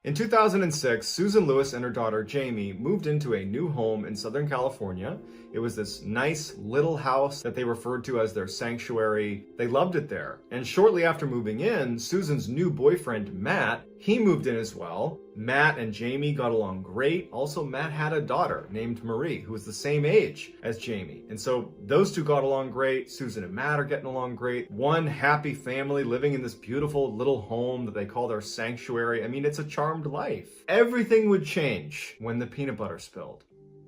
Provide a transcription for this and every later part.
In 2006, Susan Lewis and her daughter Jamie moved into a new home in Southern California. It was this nice little house that they referred to as their sanctuary. They loved it there. And shortly after moving in, Susan's new boyfriend, Matt, he moved in as well. Matt and Jamie got along great. Also, Matt had a daughter named Marie, who was the same age as Jamie. And so those two got along great. Susan and Matt are getting along great. One happy family living in this beautiful little home that they call their sanctuary. I mean, it's a charmed life. Everything would change when the peanut butter spilled.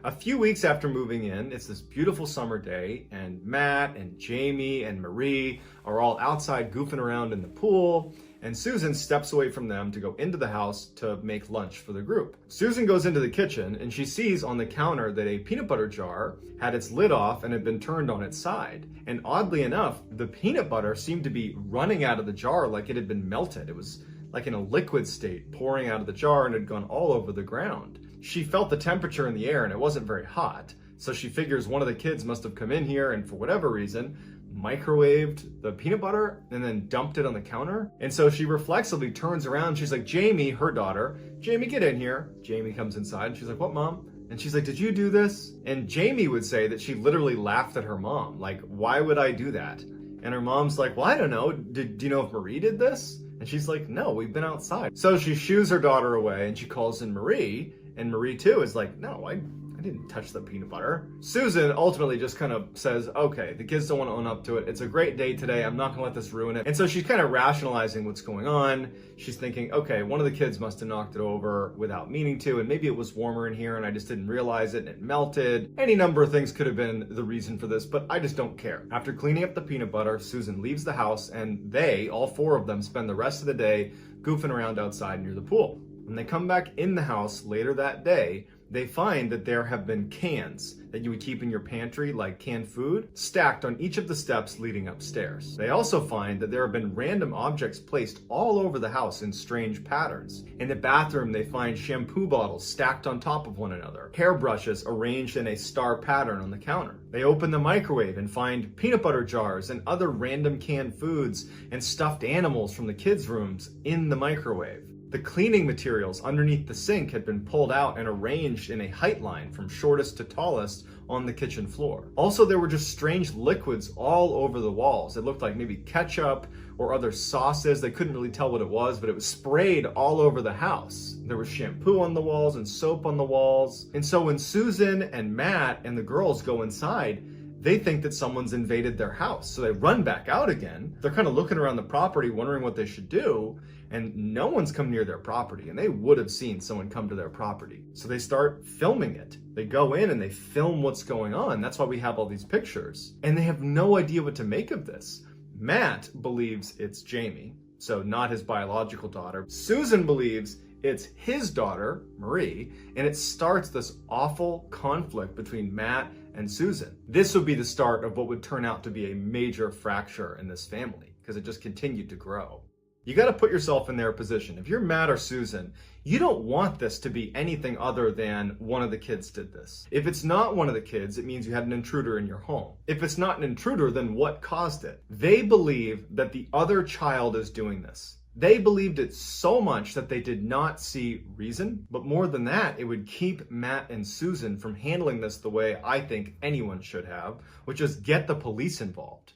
A few weeks after moving in, it's this beautiful summer day, and Matt and Jamie and Marie are all outside goofing around in the pool, and Susan steps away from them to go into the house to make lunch for the group. Susan goes into the kitchen, and she sees on the counter that a peanut butter jar had its lid off and had been turned on its side. And oddly enough, the peanut butter seemed to be running out of the jar like it had been melted. It was like in a liquid state, pouring out of the jar, and had gone all over the ground. She felt the temperature in the air and it wasn't very hot. So she figures one of the kids must have come in here and for whatever reason, microwaved the peanut butter and then dumped it on the counter. And so she reflexively turns around. She's like, Jamie, her daughter, Jamie, get in here. Jamie comes inside and she's like, what, Mom? And she's like, did you do this? And Jamie would say that she literally laughed at her mom. Like, why would I do that? And her mom's like, well, I don't know. Do you know if Marie did this? And she's like, no, we've been outside. So she shoos her daughter away and she calls in Marie. And Marie too is like, no, I didn't touch the peanut butter. Susan ultimately just kind of says, okay, the kids don't want to own up to it. It's a great day today. I'm not gonna let this ruin it. And so she's kind of rationalizing what's going on. She's thinking, okay, one of the kids must have knocked it over without meaning to, and maybe it was warmer in here and I just didn't realize it and it melted. Any number of things could have been the reason for this, but I just don't care. After cleaning up the peanut butter, Susan leaves the house and they, all four of them, spend the rest of the day goofing around outside near the pool. When they come back in the house later that day, they find that there have been cans that you would keep in your pantry, like canned food, stacked on each of the steps leading upstairs. They also find that there have been random objects placed all over the house in strange patterns. In the bathroom, they find shampoo bottles stacked on top of one another, hairbrushes arranged in a star pattern on the counter. They open the microwave and find peanut butter jars and other random canned foods and stuffed animals from the kids' rooms in the microwave. The cleaning materials underneath the sink had been pulled out and arranged in a height line from shortest to tallest on the kitchen floor. Also, there were just strange liquids all over the walls. It looked like maybe ketchup or other sauces. They couldn't really tell what it was, but it was sprayed all over the house. There was shampoo on the walls and soap on the walls. And so when Susan and Matt and the girls go inside, they think that someone's invaded their house. So they run back out again. They're kind of looking around the property, wondering what they should do. And no one's come near their property, and they would have seen someone come to their property. So they start filming it. They go in and they film what's going on. That's why we have all these pictures. And they have no idea what to make of this. Matt believes it's Jamie, so not his biological daughter. Susan believes it's his daughter, Marie, and it starts this awful conflict between Matt and Susan. This would be the start of what would turn out to be a major fracture in this family, because it just continued to grow. You got to put yourself in their position. If you're Matt or Susan, you don't want this to be anything other than one of the kids did this. If it's not one of the kids, it means you had an intruder in your home. If it's not an intruder, then what caused it? They believe that the other child is doing this. They believed it so much that they did not see reason. But more than that, it would keep Matt and Susan from handling this the way I think anyone should have, which is get the police involved.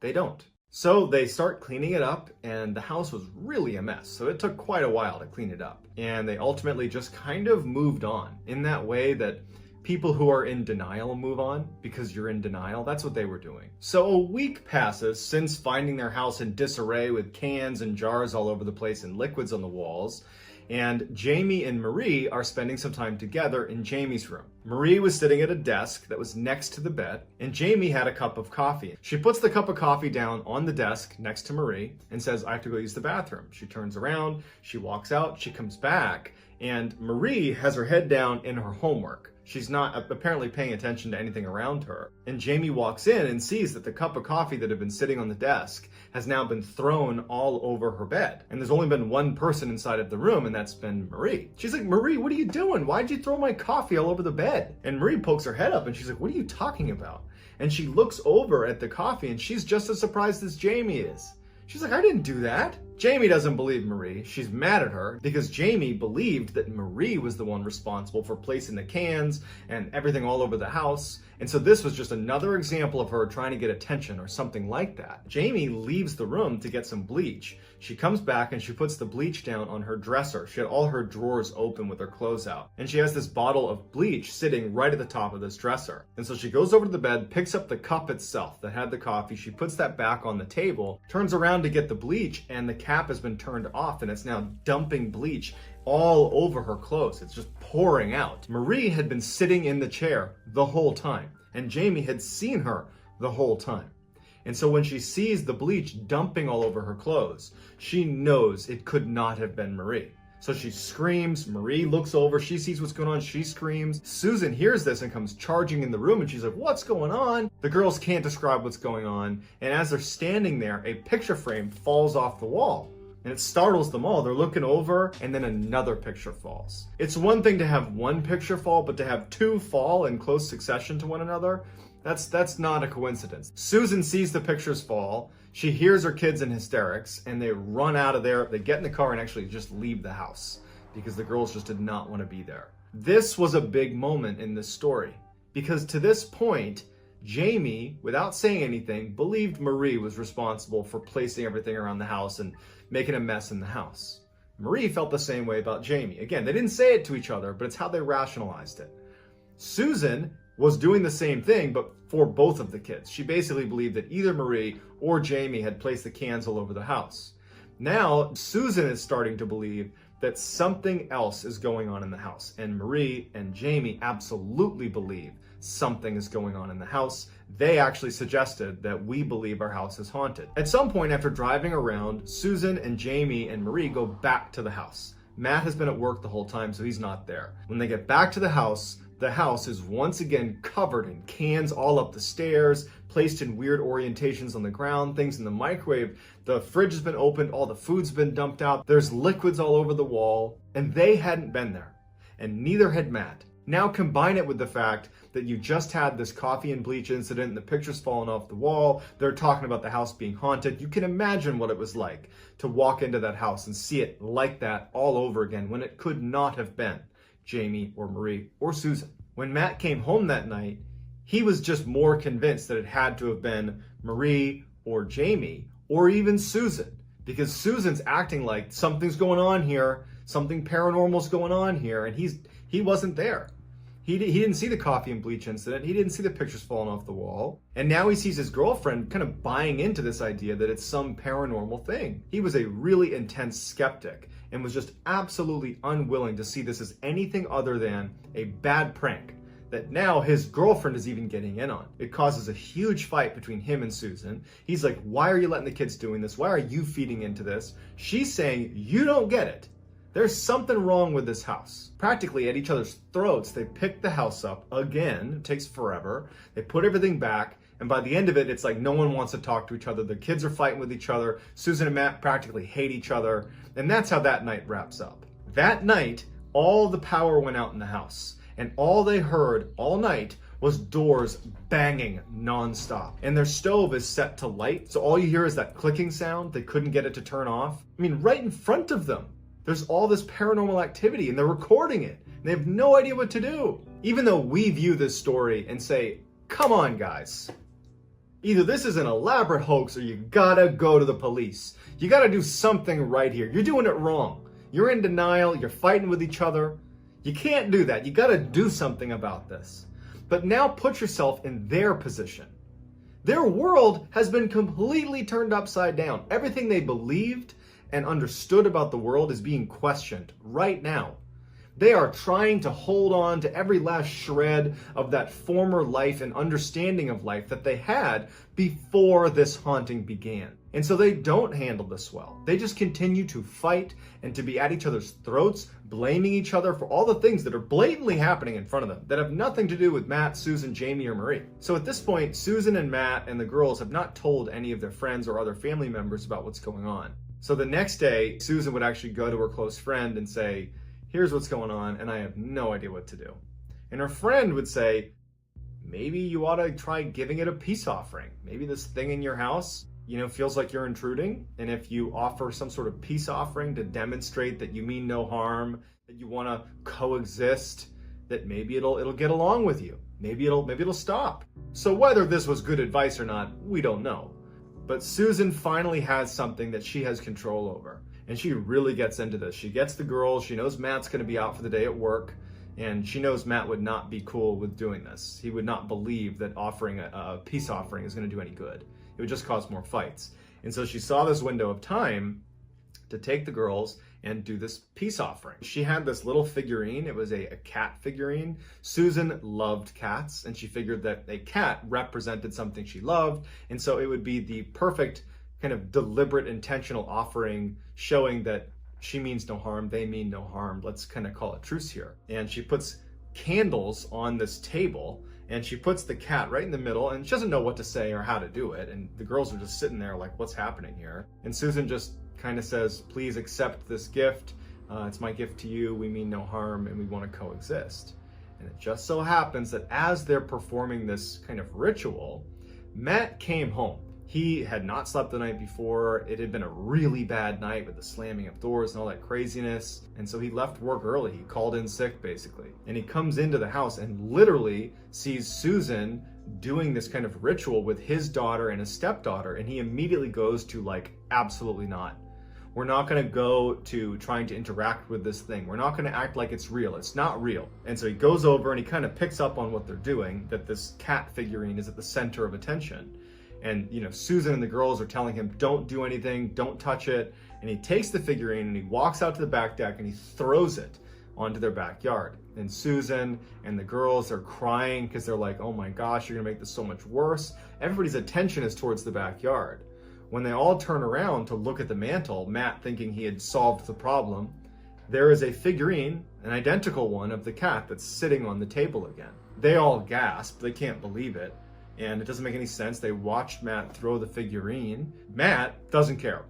They don't. So they start cleaning it up, and the house was really a mess. So it took quite a while to clean it up. And they ultimately just kind of moved on in that way that people who are in denial move on because you're in denial. That's what they were doing. So a week passes since finding their house in disarray with cans and jars all over the place and liquids on the walls. And Jamie and Marie are spending some time together in Jamie's room. Marie was sitting at a desk that was next to the bed, and Jamie had a cup of coffee. She puts the cup of coffee down on the desk next to Marie and says, I have to go use the bathroom. She turns around, she walks out, she comes back, and Marie has her head down in her homework. She's not apparently paying attention to anything around her. And Jamie walks in and sees that the cup of coffee that had been sitting on the desk has now been thrown all over her bed. And there's only been one person inside of the room, and that's been Marie. She's like, Marie, what are you doing? Why'd you throw my coffee all over the bed? And Marie pokes her head up and she's like, what are you talking about? And she looks over at the coffee and she's just as surprised as Jamie is. She's like, I didn't do that. Jamie doesn't believe Marie. She's mad at her because Jamie believed that Marie was the one responsible for placing the cans and everything all over the house. And so this was just another example of her trying to get attention or something like that. Jamie leaves the room to get some bleach. She comes back and she puts the bleach down on her dresser. She had all her drawers open with her clothes out. And she has this bottle of bleach sitting right at the top of this dresser. And so she goes over to the bed, picks up the cup itself that had the coffee. She puts that back on the table, turns around to get the bleach, and the cap has been turned off and it's now dumping bleach all over her clothes. It's just pouring out. Marie had been sitting in the chair the whole time, and Jamie had seen her the whole time. And so when she sees the bleach dumping all over her clothes, she knows it could not have been Marie. So she screams. Marie looks over. She sees what's going on. She screams. Susan hears this and comes charging in the room, and she's like, what's going on? The girls can't describe what's going on. And as they're standing there, a picture frame falls off the wall. And it startles them all. They're looking over, and then another picture falls. It's one thing to have one picture fall, but to have two fall in close succession to one another, that's not a coincidence. Susan sees the pictures fall. She hears her kids in hysterics, and they run out of there. They get in the car and actually just leave the house because the girls just did not want to be there. This was a big moment in this story because to this point, Jamie, without saying anything, believed Marie was responsible for placing everything around the house and making a mess in the house. Marie felt the same way about Jamie. Again, they didn't say it to each other, but it's how they rationalized it. Susan was doing the same thing, but for both of the kids. She basically believed that either Marie or Jamie had placed the cans all over the house. Now, Susan is starting to believe that something else is going on in the house, and Marie and Jamie absolutely believe something is going on in the house. They actually suggested that we believe our house is haunted. At some point after driving around, Susan and Jamie and Marie go back to the house. Matt has been at work the whole time, so he's not there. When they get back to the house is once again covered in cans all up the stairs, placed in weird orientations on the ground, things in the microwave. The fridge has been opened, all the food's been dumped out. There's liquids all over the wall, and they hadn't been there, and neither had Matt. Now combine it with the fact that you just had this coffee and bleach incident and the picture's fallen off the wall. They're talking about the house being haunted. You can imagine what it was like to walk into that house and see it like that all over again when it could not have been Jamie or Marie or Susan. When Matt came home that night, he was just more convinced that it had to have been Marie or Jamie or even Susan, because Susan's acting like something's going on here, something paranormal's going on here, and he wasn't there. He didn't see the coffee and bleach incident. He didn't see the pictures falling off the wall. And now he sees his girlfriend kind of buying into this idea that it's some paranormal thing. He was a really intense skeptic and was just absolutely unwilling to see this as anything other than a bad prank that now his girlfriend is even getting in on. It causes a huge fight between him and Susan. He's like, why are you letting the kids doing this? Why are you feeding into this? She's saying, you don't get it. There's something wrong with this house. Practically at each other's throats, they pick the house up again. It takes forever. They put everything back. And by the end of it, it's like no one wants to talk to each other. The kids are fighting with each other. Susan and Matt practically hate each other. And that's how that night wraps up. That night, all the power went out in the house. And all they heard all night was doors banging nonstop. And their stove is set to light. So all you hear is that clicking sound. They couldn't get it to turn off. I mean, right in front of them, there's all this paranormal activity and they're recording it. And they have no idea what to do. Even though we view this story and say, come on, guys. Either this is an elaborate hoax or you gotta go to the police. You gotta do something right here. You're doing it wrong. You're in denial. You're fighting with each other. You can't do that. You gotta do something about this. But now put yourself in their position. Their world has been completely turned upside down. Everything they believed and understood about the world is being questioned right now. They are trying to hold on to every last shred of that former life and understanding of life that they had before this haunting began. And so they don't handle this well. They just continue to fight and to be at each other's throats, blaming each other for all the things that are blatantly happening in front of them that have nothing to do with Matt, Susan, Jamie, or Marie. So at this point, Susan and Matt and the girls have not told any of their friends or other family members about what's going on. So the next day, Susan would actually go to her close friend and say, here's what's going on, and I have no idea what to do. And her friend would say, maybe you ought to try giving it a peace offering. Maybe this thing in your house, feels like you're intruding, and if you offer some sort of peace offering to demonstrate that you mean no harm, that you want to coexist, that maybe it'll get along with you. Maybe it'll stop. So whether this was good advice or not, we don't know. But Susan finally has something that she has control over, and she really gets into this. She gets the girls, she knows Matt's going to be out for the day at work, and she knows Matt would not be cool with doing this. He would not believe that offering a peace offering is going to do any good. It would just cause more fights. And so she saw this window of time to take the girls and do this peace offering. She had this little figurine. It was a cat figurine. Susan loved cats, and she figured that a cat represented something she loved, and so it would be the perfect kind of deliberate, intentional offering, showing that she means no harm, they mean no harm. Let's kind of call a truce here. And she puts candles on this table, and she puts the cat right in the middle, and she doesn't know what to say or how to do it. And the girls are just sitting there like, what's happening here? And Susan just kind of says, please accept this gift. It's my gift to you. We mean no harm, and we want to coexist. And it just so happens that as they're performing this kind of ritual, Matt came home. He had not slept the night before. It had been a really bad night with the slamming of doors and all that craziness. And so he left work early. He called in sick, basically. And he comes into the house and literally sees Susan doing this kind of ritual with his daughter and his stepdaughter. And he immediately goes to like, absolutely not. We're not going to go to trying to interact with this thing. We're not going to act like it's real. It's not real. And so he goes over and he kind of picks up on what they're doing, that this cat figurine is at the center of attention. And, Susan and the girls are telling him, don't do anything, don't touch it. And he takes the figurine and he walks out to the back deck and he throws it onto their backyard. And Susan and the girls are crying because they're like, oh my gosh, you're gonna make this so much worse. Everybody's attention is towards the backyard. When they all turn around to look at the mantle, Matt thinking he had solved the problem, there is a figurine, an identical one of the cat that's sitting on the table again. They all gasp, they can't believe it. And it doesn't make any sense. They watched Matt throw the figurine. Matt doesn't care,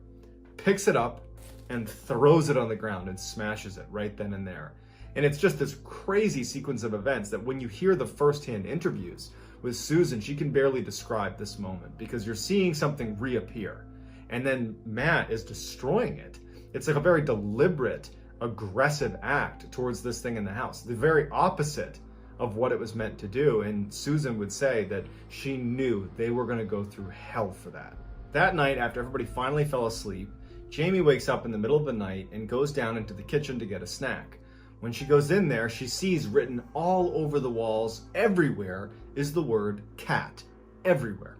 picks it up and throws it on the ground and smashes it right then and there. And it's just this crazy sequence of events that when you hear the firsthand interviews with Susan, she can barely describe this moment because you're seeing something reappear and then Matt is destroying it. It's like a very deliberate, aggressive act towards this thing in the house, the very opposite of what it was meant to do. And Susan would say that she knew they were going to go through hell for that. That night, after everybody finally fell asleep, Jamie wakes up in the middle of the night and goes down into the kitchen to get a snack. When she goes in there, she sees written all over the walls, everywhere, is the word cat. Everywhere.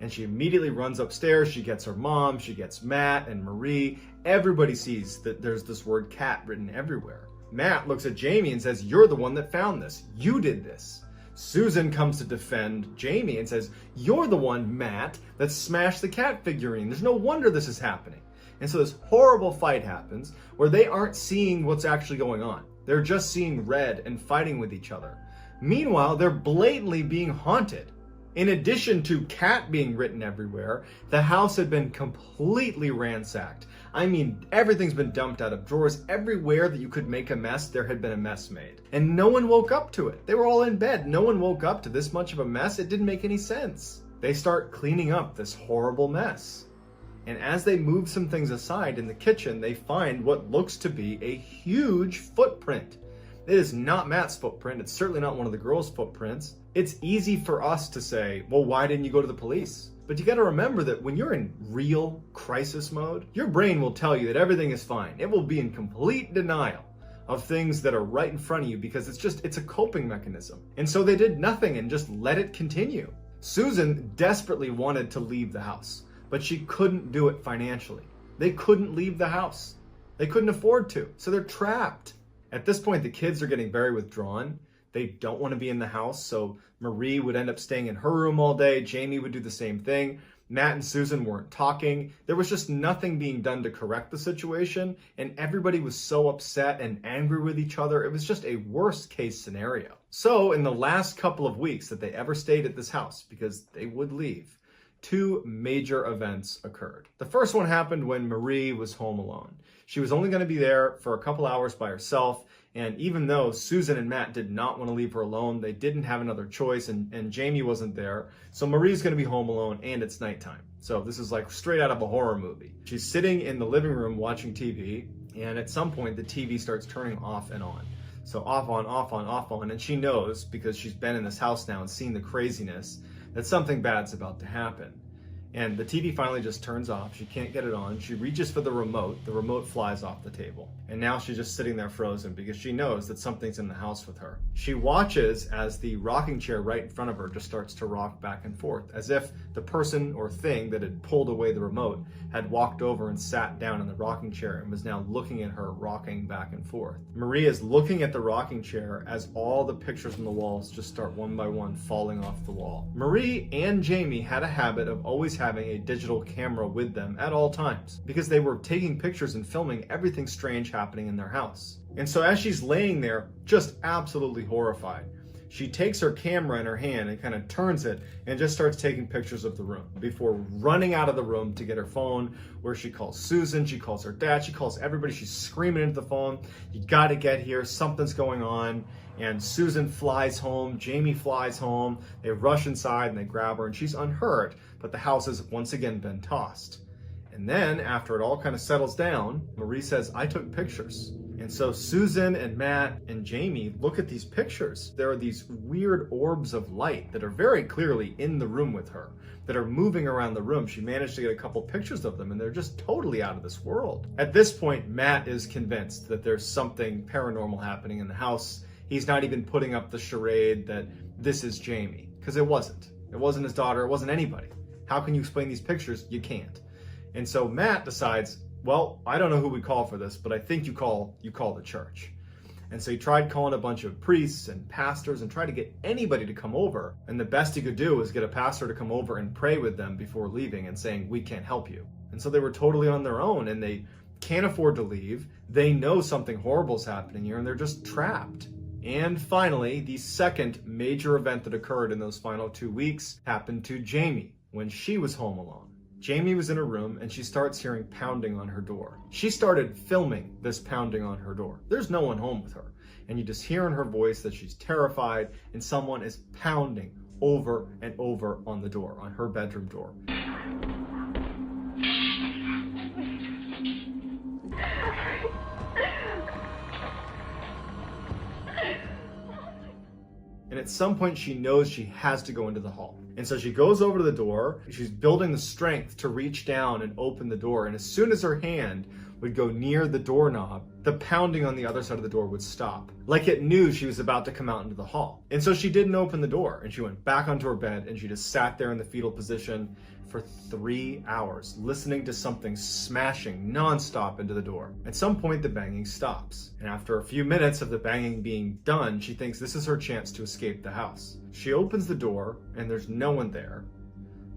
And she immediately runs upstairs. She gets her mom, she gets Matt and Marie. Everybody sees that there's this word cat written everywhere. Matt looks at Jamie and says, you're the one that found this. You did this. Susan comes to defend Jamie and says, you're the one, Matt, that smashed the cat figurine. There's no wonder this is happening. And so this horrible fight happens where they aren't seeing what's actually going on. They're just seeing red and fighting with each other. Meanwhile, they're blatantly being haunted. In addition to cat being written everywhere, the house had been completely ransacked. I mean, everything's been dumped out of drawers. Everywhere that you could make a mess, there had been a mess made. And no one woke up to it. They were all in bed. No one woke up to this much of a mess. It didn't make any sense. They start cleaning up this horrible mess. And as they move some things aside in the kitchen, they find what looks to be a huge footprint. It is not Matt's footprint. It's certainly not one of the girls' footprints. It's easy for us to say, well, why didn't you go to the police? But you got to remember that when you're in real crisis mode, your brain will tell you that everything is fine. It will be in complete denial of things that are right in front of you because it's a coping mechanism. And so they did nothing and just let it continue. Susan desperately wanted to leave the house, but she couldn't do it financially. They couldn't leave the house. They couldn't afford to, so they're trapped. At this point, the kids are getting very withdrawn. They don't want to be in the house, so Marie would end up staying in her room all day. Jamie would do the same thing. Matt and Susan weren't talking. There was just nothing being done to correct the situation, and everybody was so upset and angry with each other. It was just a worst case scenario. So in the last couple of weeks that they ever stayed at this house, because they would leave, two major events occurred. The first one happened when Marie was home alone. She was only going to be there for a couple hours by herself. And even though Susan and Matt did not want to leave her alone, they didn't have another choice, and Jamie wasn't there. So Marie's going to be home alone, and it's nighttime. So this is like straight out of a horror movie. She's sitting in the living room watching TV, and at some point the TV starts turning off and on. So off on, off on, off on, and she knows, because she's been in this house now and seen the craziness, that something bad's about to happen. And the TV finally just turns off. She can't get it on. She reaches for the remote flies off the table. And now she's just sitting there frozen because she knows that something's in the house with her. She watches as the rocking chair right in front of her just starts to rock back and forth, as if the person or thing that had pulled away the remote had walked over and sat down in the rocking chair and was now looking at her rocking back and forth. Marie is looking at the rocking chair as all the pictures on the walls just start one by one falling off the wall. Marie and Jamie had a habit of always having a digital camera with them at all times because they were taking pictures and filming everything strange happening in their house. And so as she's laying there, just absolutely horrified, she takes her camera in her hand and kind of turns it and just starts taking pictures of the room before running out of the room to get her phone, where she calls Susan, she calls her dad, she calls everybody. She's screaming into the phone, "You got to get here, something's going on." And Susan flies home, Jamie flies home, they rush inside and they grab her, and she's unhurt, but the house has once again been tossed. And then after it all kind of settles down, Marie says, "I took pictures." And so Susan and Matt and Jamie look at these pictures. There are these weird orbs of light that are very clearly in the room with her, that are moving around the room. She managed to get a couple pictures of them, and they're just totally out of this world. At this point, Matt is convinced that there's something paranormal happening in the house. He's not even putting up the charade that this is Jamie, because it wasn't. It wasn't his daughter, it wasn't anybody. How can you explain these pictures? You can't. And so Matt decides, well, I don't know who we call for this, but I think you call the church. And so he tried calling a bunch of priests and pastors and tried to get anybody to come over. And the best he could do was get a pastor to come over and pray with them before leaving and saying, "We can't help you." And so they were totally on their own, and they can't afford to leave. They know something horrible is happening here, and they're just trapped. And finally, the second major event that occurred in those final 2 weeks happened to Jamie when she was home alone. Jamie was in her room and she starts hearing pounding on her door. She started filming this pounding on her door. There's no one home with her. And you just hear in her voice that she's terrified and someone is pounding over and over on the door, on her bedroom door. And at some point she knows she has to go into the hall. And so she goes over to the door. She's building the strength to reach down and open the door. And as soon as her hand would go near the doorknob, the pounding on the other side of the door would stop. Like it knew she was about to come out into the hall. And so she didn't open the door, and she went back onto her bed and she just sat there in the fetal position for 3 hours, listening to something smashing nonstop into the door. At some point, the banging stops. And after a few minutes of the banging being done, she thinks this is her chance to escape the house. She opens the door and there's no one there.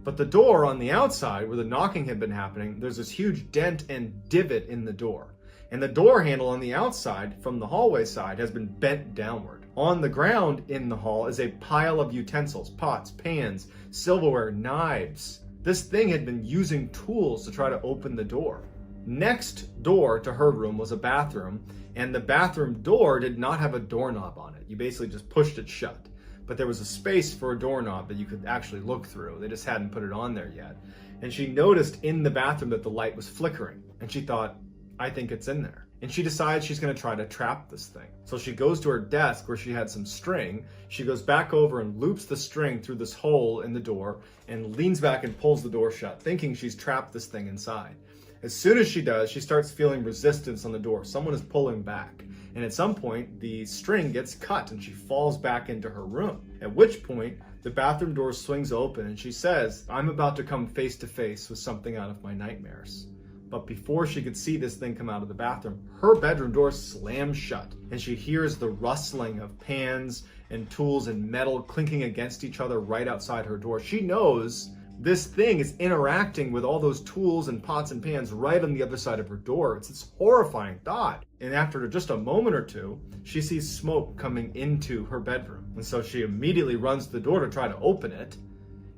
But the door on the outside, where the knocking had been happening, there's this huge dent and divot in the door. And the door handle on the outside, from the hallway side, has been bent downward. On the ground in the hall is a pile of utensils, pots, pans, silverware, knives. This thing had been using tools to try to open the door. Next door to her room was a bathroom, and the bathroom door did not have a doorknob on it. You basically just pushed it shut. But there was a space for a doorknob that you could actually look through. They just hadn't put it on there yet. And she noticed in the bathroom that the light was flickering. And she thought, I think it's in there. And she decides she's going to try to trap this thing. So she goes to her desk where she had some string. She goes back over and loops the string through this hole in the door and leans back and pulls the door shut, thinking she's trapped this thing inside. As soon as she does, she starts feeling resistance on the door. Someone is pulling back. And at some point, the string gets cut and she falls back into her room. At which point, the bathroom door swings open and she says, I'm about to come face to face with something out of my nightmares. But before she could see this thing come out of the bathroom, her bedroom door slams shut and she hears the rustling of pans and tools and metal clinking against each other right outside her door. She knows this thing is interacting with all those tools and pots and pans right on the other side of her door. It's this horrifying thought. And after just a moment or two, she sees smoke coming into her bedroom. And so she immediately runs to the door to try to open it.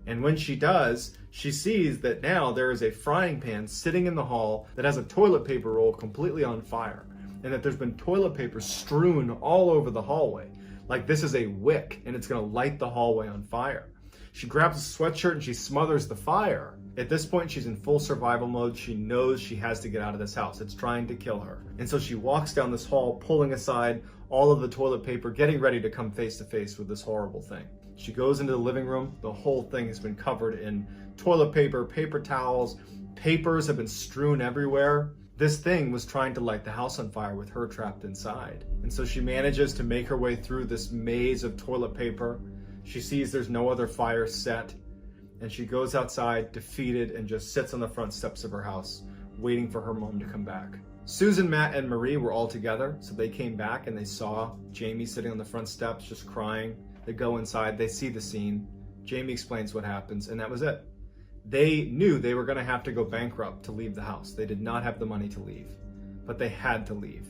And when she does, she sees that now there is a frying pan sitting in the hall that has a toilet paper roll completely on fire, and that there's been toilet paper strewn all over the hallway. Like this is a wick and it's gonna light the hallway on fire. She grabs a sweatshirt and she smothers the fire. At this point, she's in full survival mode. She knows she has to get out of this house. It's trying to kill her. And so she walks down this hall, pulling aside all of the toilet paper, getting ready to come face to face with this horrible thing. She goes into the living room. The whole thing has been covered in toilet paper, paper towels, papers have been strewn everywhere. This thing was trying to light the house on fire with her trapped inside. And so she manages to make her way through this maze of toilet paper. She sees there's no other fire set, and she goes outside defeated and just sits on the front steps of her house, waiting for her mom to come back. Susan, Matt, and Marie were all together, so they came back and they saw Jamie sitting on the front steps just crying. They go inside, they see the scene. Jamie explains what happens, and that was it. They knew they were gonna have to go bankrupt to leave the house. They did not have the money to leave, but they had to leave.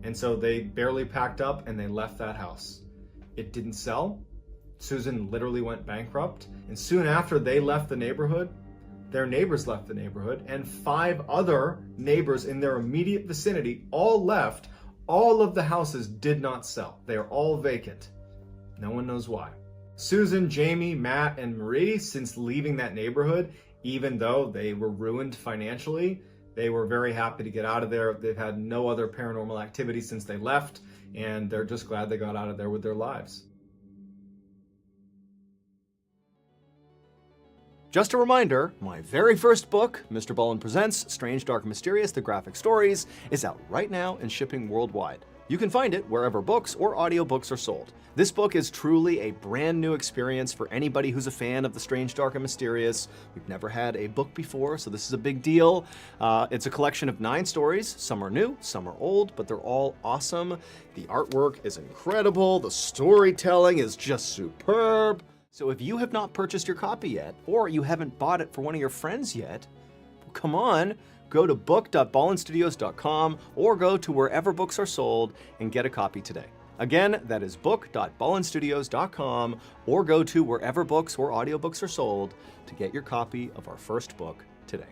And so they barely packed up and they left that house. It didn't sell. Susan literally went bankrupt, and soon after they left the neighborhood, their neighbors left the neighborhood, and 5 other neighbors in their immediate vicinity all left. All of the houses did not sell. They are all vacant. No one knows why. Susan, Jamie, Matt, and Marie, since leaving that neighborhood, even though they were ruined financially, they were very happy to get out of there. They've had no other paranormal activity since they left, and they're just glad they got out of there with their lives. Just a reminder, my very first book, MrBallen Presents Strange, Dark, and Mysterious, The Graphic Stories, is out right now and shipping worldwide. You can find it wherever books or audiobooks are sold. This book is truly a brand new experience for anybody who's a fan of the strange, dark, and mysterious. We've never had a book before, so this is a big deal. It's a collection of 9 stories. Some are new, some are old, but they're all awesome. The artwork is incredible. The storytelling is just superb. So if you have not purchased your copy yet, or you haven't bought it for one of your friends yet, come on, go to book.ballenstudios.com or go to wherever books are sold and get a copy today. Again, that is book.ballenstudios.com or go to wherever books or audiobooks are sold to get your copy of our first book today.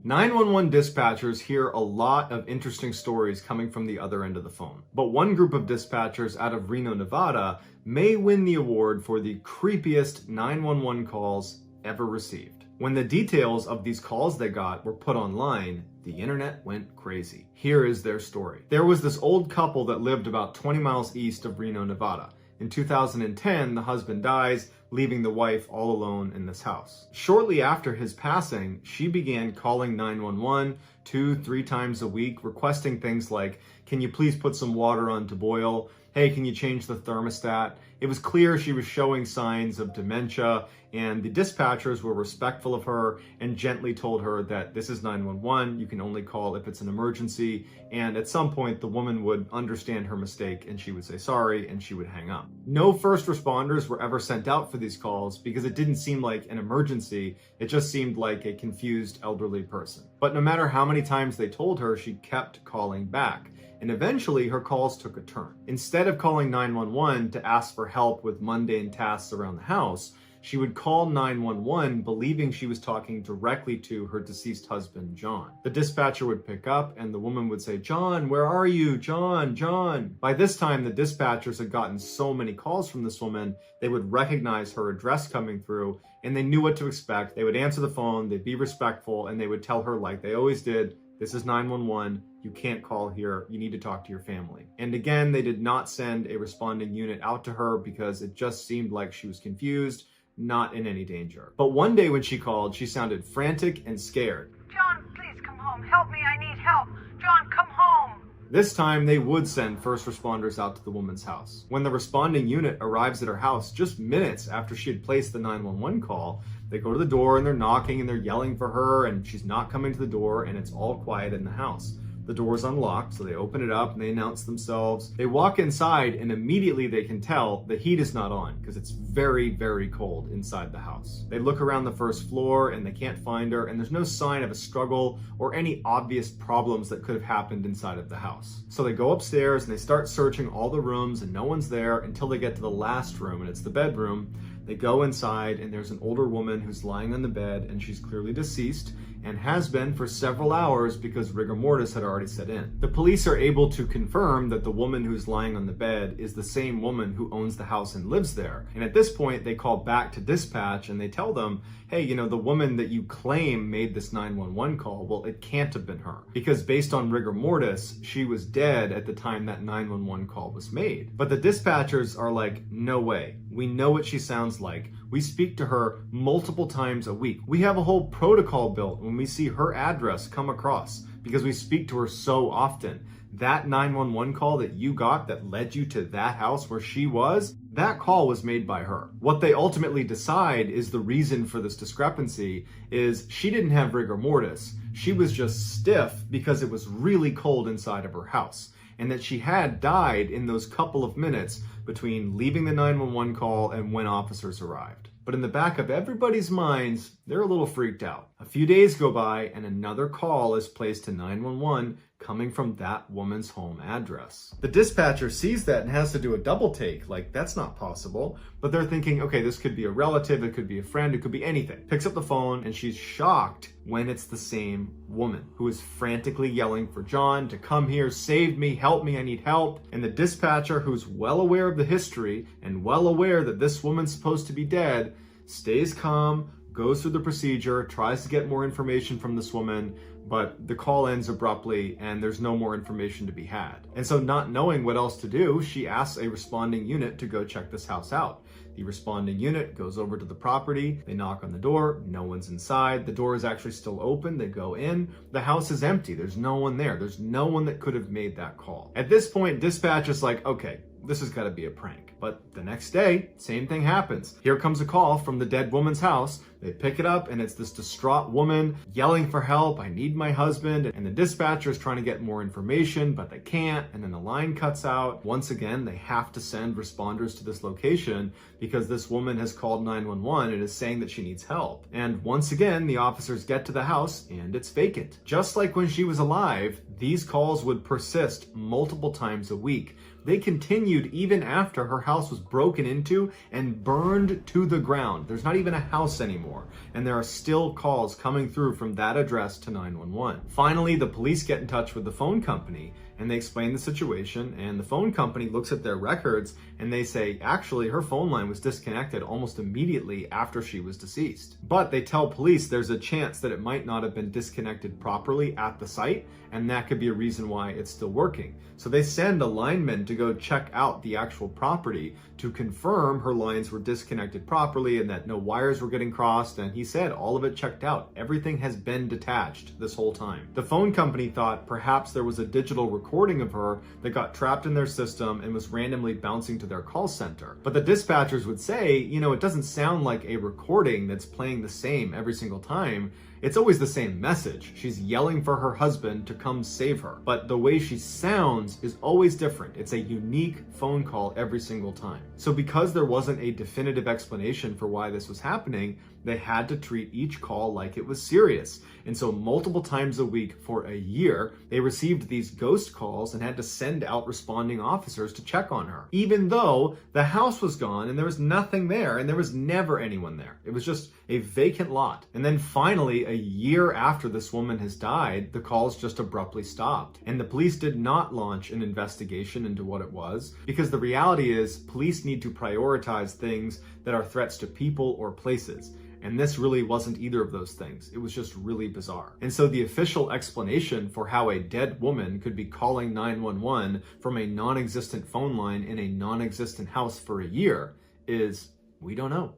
"911 dispatchers hear a lot of interesting stories coming from the other end of the phone. But one group of dispatchers out of Reno, Nevada may win the award for the creepiest 911 calls ever received. When the details of these calls they got were put online, the internet went crazy. Here is their story. There was this old couple that lived about 20 miles east of Reno, Nevada. In 2010, the husband dies, leaving the wife all alone in this house. Shortly after his passing, she began calling 911 2-3 times a week, requesting things like, "Can you please put some water on to boil? Hey, can you change the thermostat?" It was clear she was showing signs of dementia, and the dispatchers were respectful of her and gently told her that this is 911, you can only call if it's an emergency, and at some point the woman would understand her mistake and she would say sorry and she would hang up. No first responders were ever sent out for these calls because it didn't seem like an emergency, it just seemed like a confused elderly person. But no matter how many times they told her, she kept calling back. And eventually her calls took a turn. Instead of calling 911 to ask for help with mundane tasks around the house, she would call 911 believing she was talking directly to her deceased husband, John. The dispatcher would pick up and the woman would say, "John, where are you? John, John." By this time, the dispatchers had gotten so many calls from this woman, they would recognize her address coming through and they knew what to expect. They would answer the phone, they'd be respectful, and they would tell her, like they always did, "This is 911. You can't call here. You need to talk to your family." And again, they did not send a responding unit out to her because it just seemed like she was confused, not in any danger. But one day when she called, she sounded frantic and scared. "John, please come home. Help me. I need help. John, come home." This time, they would send first responders out to the woman's house. When the responding unit arrives at her house just minutes after she had placed the 911 call, they go to the door and they're knocking and they're yelling for her and she's not coming to the door and it's all quiet in the house. The door's unlocked, so they open it up and they announce themselves. They walk inside and immediately they can tell the heat is not on because it's very, very cold inside the house. They look around the first floor and they can't find her, and there's no sign of a struggle or any obvious problems that could have happened inside of the house. So they go upstairs and they start searching all the rooms and no one's there until they get to the last room, and it's the bedroom. They go inside and there's an older woman who's lying on the bed, and she's clearly deceased and has been for several hours because rigor mortis had already set in. The police are able to confirm that the woman who's lying on the bed is the same woman who owns the house and lives there. And at this point, they call back to dispatch and they tell them, hey, you know, the woman that you claim made this 911 call, well, it can't have been her, because based on rigor mortis, she was dead at the time that 911 call was made. But the dispatchers are like, no way. We know what she sounds like. We speak to her multiple times a week. We have a whole protocol built when we see her address come across because we speak to her so often. That 911 call that you got that led you to that house where she was, that call was made by her. What they ultimately decide is the reason for this discrepancy is she didn't have rigor mortis. She was just stiff because it was really cold inside of her house, and that she had died in those couple of minutes between leaving the 911 call and when officers arrived. But in the back of everybody's minds, they're a little freaked out. A few days go by and another call is placed to 911 coming from that woman's home address. The dispatcher sees that and has to do a double take, like that's not possible. But they're thinking, okay, this could be a relative, it could be a friend, it could be anything. Picks up the phone and she's shocked when it's the same woman who is frantically yelling for John to come here, save me, help me, I need help. And the dispatcher, who's well aware of the history and well aware that this woman's supposed to be dead, stays calm, goes through the procedure, tries to get more information from this woman, but the call ends abruptly and there's no more information to be had. And so, not knowing what else to do, she asks a responding unit to go check this house out. The responding unit goes over to the property, they knock on the door, no one's inside, the door is actually still open, they go in, the house is empty, there's no one there, there's no one that could have made that call. At this point, dispatch is like, okay, this has got to be a prank. But the next day, same thing happens. Here comes a call from the dead woman's house. They pick it up and it's this distraught woman yelling for help. I need my husband. And the dispatcher is trying to get more information, but they can't. And then the line cuts out. Once again, they have to send responders to this location because this woman has called 911 and is saying that she needs help. And once again, the officers get to the house and it's vacant. Just like when she was alive, these calls would persist multiple times a week. They continued even after her house was broken into and burned to the ground. There's not even a house anymore, and there are still calls coming through from that address to 911. Finally, the police get in touch with the phone company and they explain the situation, and the phone company looks at their records and they say, actually, her phone line was disconnected almost immediately after she was deceased. But they tell police there's a chance that it might not have been disconnected properly at the site, and that could be a reason why it's still working. So they send a lineman to go check out the actual property to confirm her lines were disconnected properly and that no wires were getting crossed, and he said all of it checked out. Everything has been detached this whole time. The phone company thought perhaps there was a digital recording of her that got trapped in their system and was randomly bouncing to their call center. But the dispatchers would say, you know, it doesn't sound like a recording that's playing the same every single time. It's always the same message. She's yelling for her husband to come save her. But the way she sounds is always different. It's a unique phone call every single time. So because there wasn't a definitive explanation for why this was happening, they had to treat each call like it was serious. And so multiple times a week for a year, they received these ghost calls and had to send out responding officers to check on her, even though the house was gone and there was nothing there and there was never anyone there. It was just a vacant lot. And then finally, a year after this woman has died, the calls just abruptly stopped. And the police did not launch an investigation into what it was, because the reality is police need to prioritize things that are threats to people or places. And this really wasn't either of those things. It was just really bizarre. And so the official explanation for how a dead woman could be calling 911 from a non-existent phone line in a non-existent house for a year is, we don't know.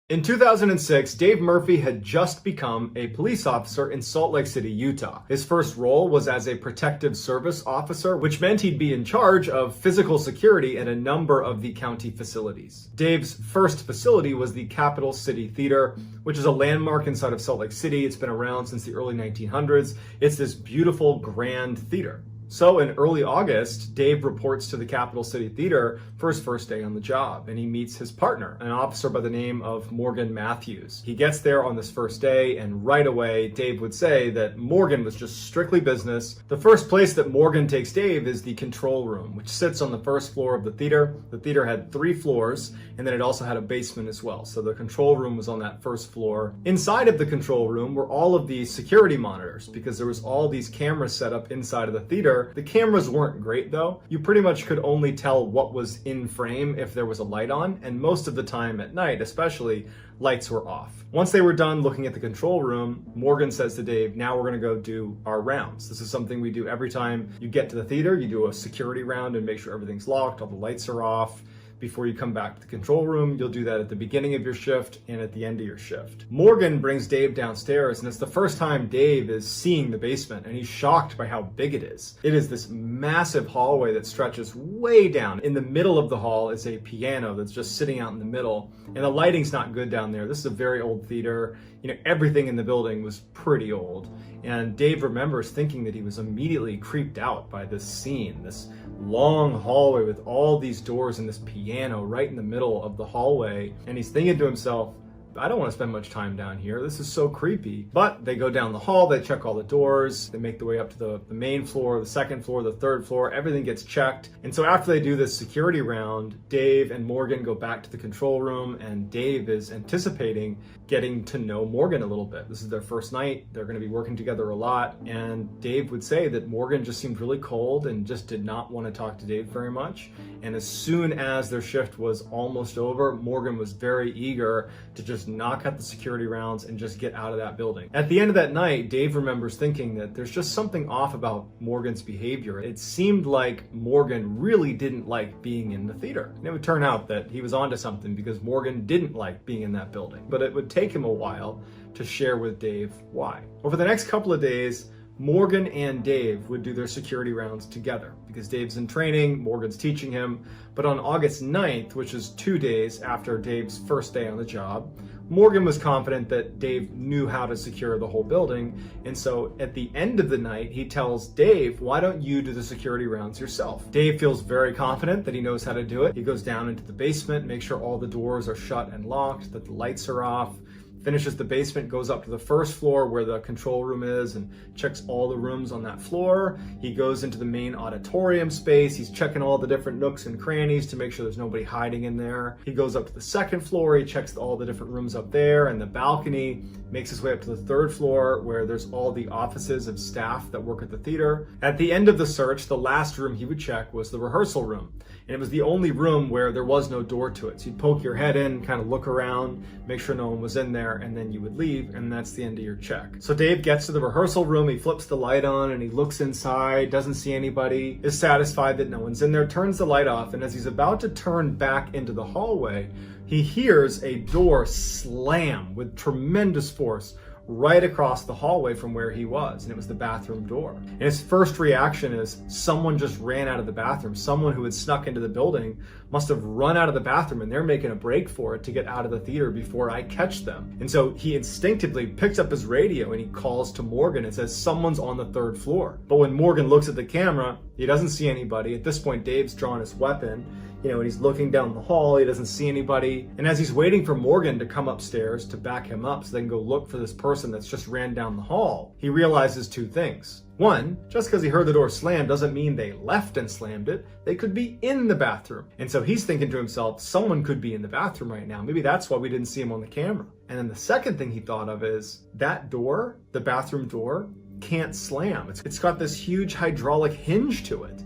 In 2006, Dave Murphy had just become a police officer in Salt Lake City, Utah. His first role was as a protective service officer, which meant he'd be in charge of physical security at a number of the county facilities. Dave's first facility was the Capital City Theater, which is a landmark inside of Salt Lake City. It's been around since the early 1900s. It's this beautiful, grand theater. So in early August, Dave reports to the Capital City Theater for his first day on the job, and he meets his partner, an officer by the name of Morgan Matthews. He gets there on this first day, and right away, Dave would say that Morgan was just strictly business. The first place that Morgan takes Dave is the control room, which sits on the first floor of the theater. The theater had 3 floors, and then it also had a basement as well. So the control room was on that first floor. Inside of the control room were all of the security monitors, because there was all these cameras set up inside of the theater. The cameras weren't great though. You pretty much could only tell what was in frame if there was a light on, and most of the time at night especially, lights were off. Once they were done looking at the control room, Morgan says to Dave, now we're gonna go do our rounds. This is something we do every time you get to the theater. You do a security round and make sure everything's locked, all the lights are off. Before you come back to the control room, you'll do that at the beginning of your shift and at the end of your shift. Morgan brings Dave downstairs, and it's the first time Dave is seeing the basement, and he's shocked by how big it is. It is this massive hallway that stretches way down. In the middle of the hall is a piano that's just sitting out in the middle, and the lighting's not good down there. This is a very old theater. You know, everything in the building was pretty old. And Dave remembers thinking that he was immediately creeped out by this scene, this long hallway with all these doors and this piano right in the middle of the hallway. And he's thinking to himself, I don't want to spend much time down here. This is so creepy. But they go down the hall, they check all the doors, they make their way up to the main floor, the second floor, the third floor, everything gets checked. And so after they do this security round, Dave and Morgan go back to the control room, and Dave is anticipating getting to know Morgan a little bit. This is their first night. They're going to be working together a lot. And Dave would say that Morgan just seemed really cold and just did not want to talk to Dave very much. And as soon as their shift was almost over, Morgan was very eager to just knock out the security rounds and just get out of that building. At the end of that night, Dave remembers thinking that there's just something off about Morgan's behavior. It seemed like Morgan really didn't like being in the theater. And it would turn out that he was onto something, because Morgan didn't like being in that building. But it would take him a while to share with Dave why. Over the next couple of days, Morgan and Dave would do their security rounds together, because Dave's in training, Morgan's teaching him. But on August 9th, which is 2 days after Dave's first day on the job, Morgan was confident that Dave knew how to secure the whole building. And so at the end of the night, he tells Dave, why don't you do the security rounds yourself? Dave feels very confident that he knows how to do it. He goes down into the basement, makes sure all the doors are shut and locked, that the lights are off, finishes the basement, goes up to the first floor where the control room is, and checks all the rooms on that floor. He goes into the main auditorium space. He's checking all the different nooks and crannies to make sure there's nobody hiding in there. He goes up to the second floor. He checks all the different rooms up there and the balcony, makes his way up to the third floor where there's all the offices of staff that work at the theater. At the end of the search, the last room he would check was the rehearsal room. And it was the only room where there was no door to it. So you'd poke your head in, kind of look around, make sure no one was in there, and then you would leave, and that's the end of your check. So Dave gets to the rehearsal room, he flips the light on, and he looks inside, doesn't see anybody, is satisfied that no one's in there, turns the light off, and as he's about to turn back into the hallway, he hears a door slam with tremendous force right across the hallway from where he was, and it was the bathroom door. And his first reaction is someone just ran out of the bathroom. Someone who had snuck into the building must have run out of the bathroom, and they're making a break for it to get out of the theater before I catch them. And so he instinctively picks up his radio and he calls to Morgan and says, someone's on the third floor. But when Morgan looks at the camera, he doesn't see anybody. At this point, Dave's drawn his weapon, and he's looking down the hall, he doesn't see anybody. And as he's waiting for Morgan to come upstairs to back him up so they can go look for this person that's just ran down the hall, he realizes 2 things. One, just because he heard the door slam doesn't mean they left and slammed it. They could be in the bathroom. And so he's thinking to himself, someone could be in the bathroom right now. Maybe that's why we didn't see him on the camera. And then the second thing he thought of is that door, the bathroom door, can't slam. It's got this huge hydraulic hinge to it.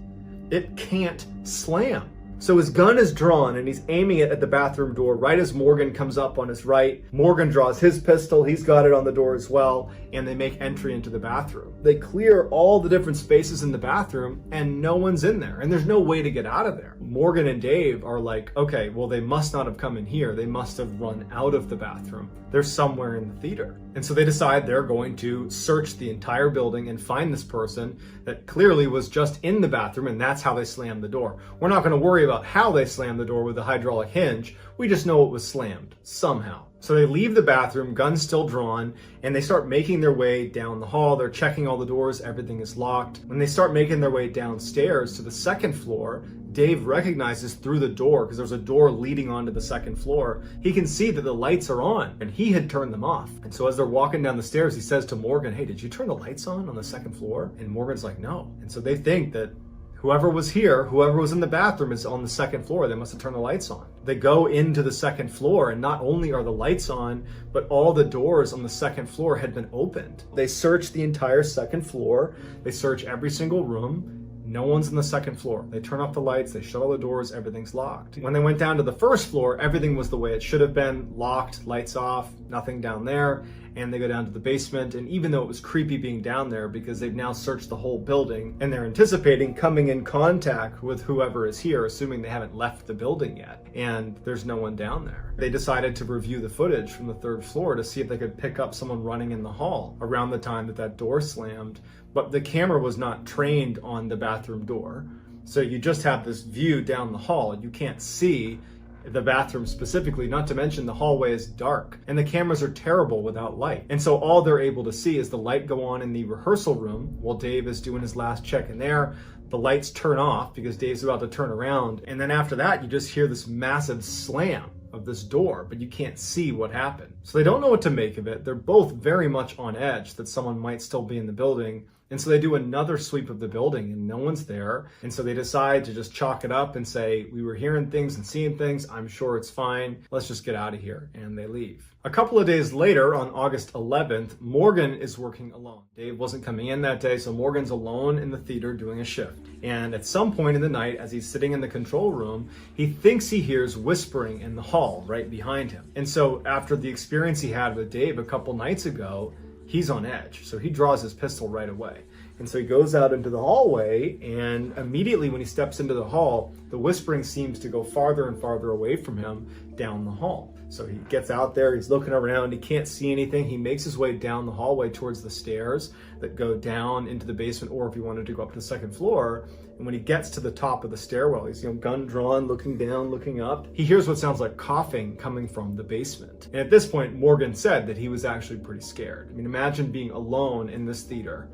It can't slam. So his gun is drawn and he's aiming it at the bathroom door right as Morgan comes up on his right. Morgan draws his pistol, he's got it on the door as well, and they make entry into the bathroom. They clear all the different spaces in the bathroom and no one's in there, and there's no way to get out of there. Morgan and Dave are like, okay, well, they must not have come in here. They must have run out of the bathroom. They're somewhere in the theater. And so they decide they're going to search the entire building and find this person that clearly was just in the bathroom, and that's how they slammed the door. We're not going to worry about how they slammed the door with the hydraulic hinge. We just know it was slammed somehow. So they leave the bathroom, guns still drawn, and they start making their way down the hall. They're checking all the doors, everything is locked. When they start making their way downstairs to the second floor, Dave recognizes through the door, because there's a door leading onto the second floor, he can see that the lights are on, and he had turned them off. And so as they're walking down the stairs, he says to Morgan, hey, did you turn the lights on the second floor? And Morgan's like, no. And so they think that whoever was here, whoever was in the bathroom is on the second floor. They must have turned the lights on. They go into the second floor, and not only are the lights on, but all the doors on the second floor had been opened. They search the entire second floor. They search every single room. No one's on the second floor. They turn off the lights, they shut all the doors, everything's locked. When they went down to the first floor, everything was the way it should have been, locked, lights off, nothing down there. And they go down to the basement, and even though it was creepy being down there because they've now searched the whole building and they're anticipating coming in contact with whoever is here, assuming they haven't left the building yet, and there's no one down there. They decided to review the footage from the third floor to see if they could pick up someone running in the hall around the time that that door slammed, but the camera was not trained on the bathroom door. So you just have this view down the hall. You can't see the bathroom specifically, not to mention the hallway is dark and the cameras are terrible without light. And so all they're able to see is the light go on in the rehearsal room while Dave is doing his last check in there. The lights turn off because Dave's about to turn around. And then after that, you just hear this massive slam of this door, but you can't see what happened. So they don't know what to make of it. They're both very much on edge that someone might still be in the building. And so they do another sweep of the building and no one's there. And so they decide to just chalk it up and say, we were hearing things and seeing things. I'm sure it's fine. Let's just get out of here. And they leave. A couple of days later, on August 11th, Morgan is working alone. Dave wasn't coming in that day, so Morgan's alone in the theater doing a shift. And at some point in the night, as he's sitting in the control room, he thinks he hears whispering in the hall right behind him. And so after the experience he had with Dave a couple nights ago, he's on edge. So he draws his pistol right away. And so he goes out into the hallway, and immediately when he steps into the hall, the whispering seems to go farther and farther away from him down the hall. So he gets out there, he's looking around, he can't see anything. He makes his way down the hallway towards the stairs that go down into the basement, or if he wanted to go up to the second floor. And when he gets to the top of the stairwell, he's gun drawn, looking down, looking up. He hears what sounds like coughing coming from the basement. And at this point, Morgan said that he was actually pretty scared. I mean, imagine being alone in this theater.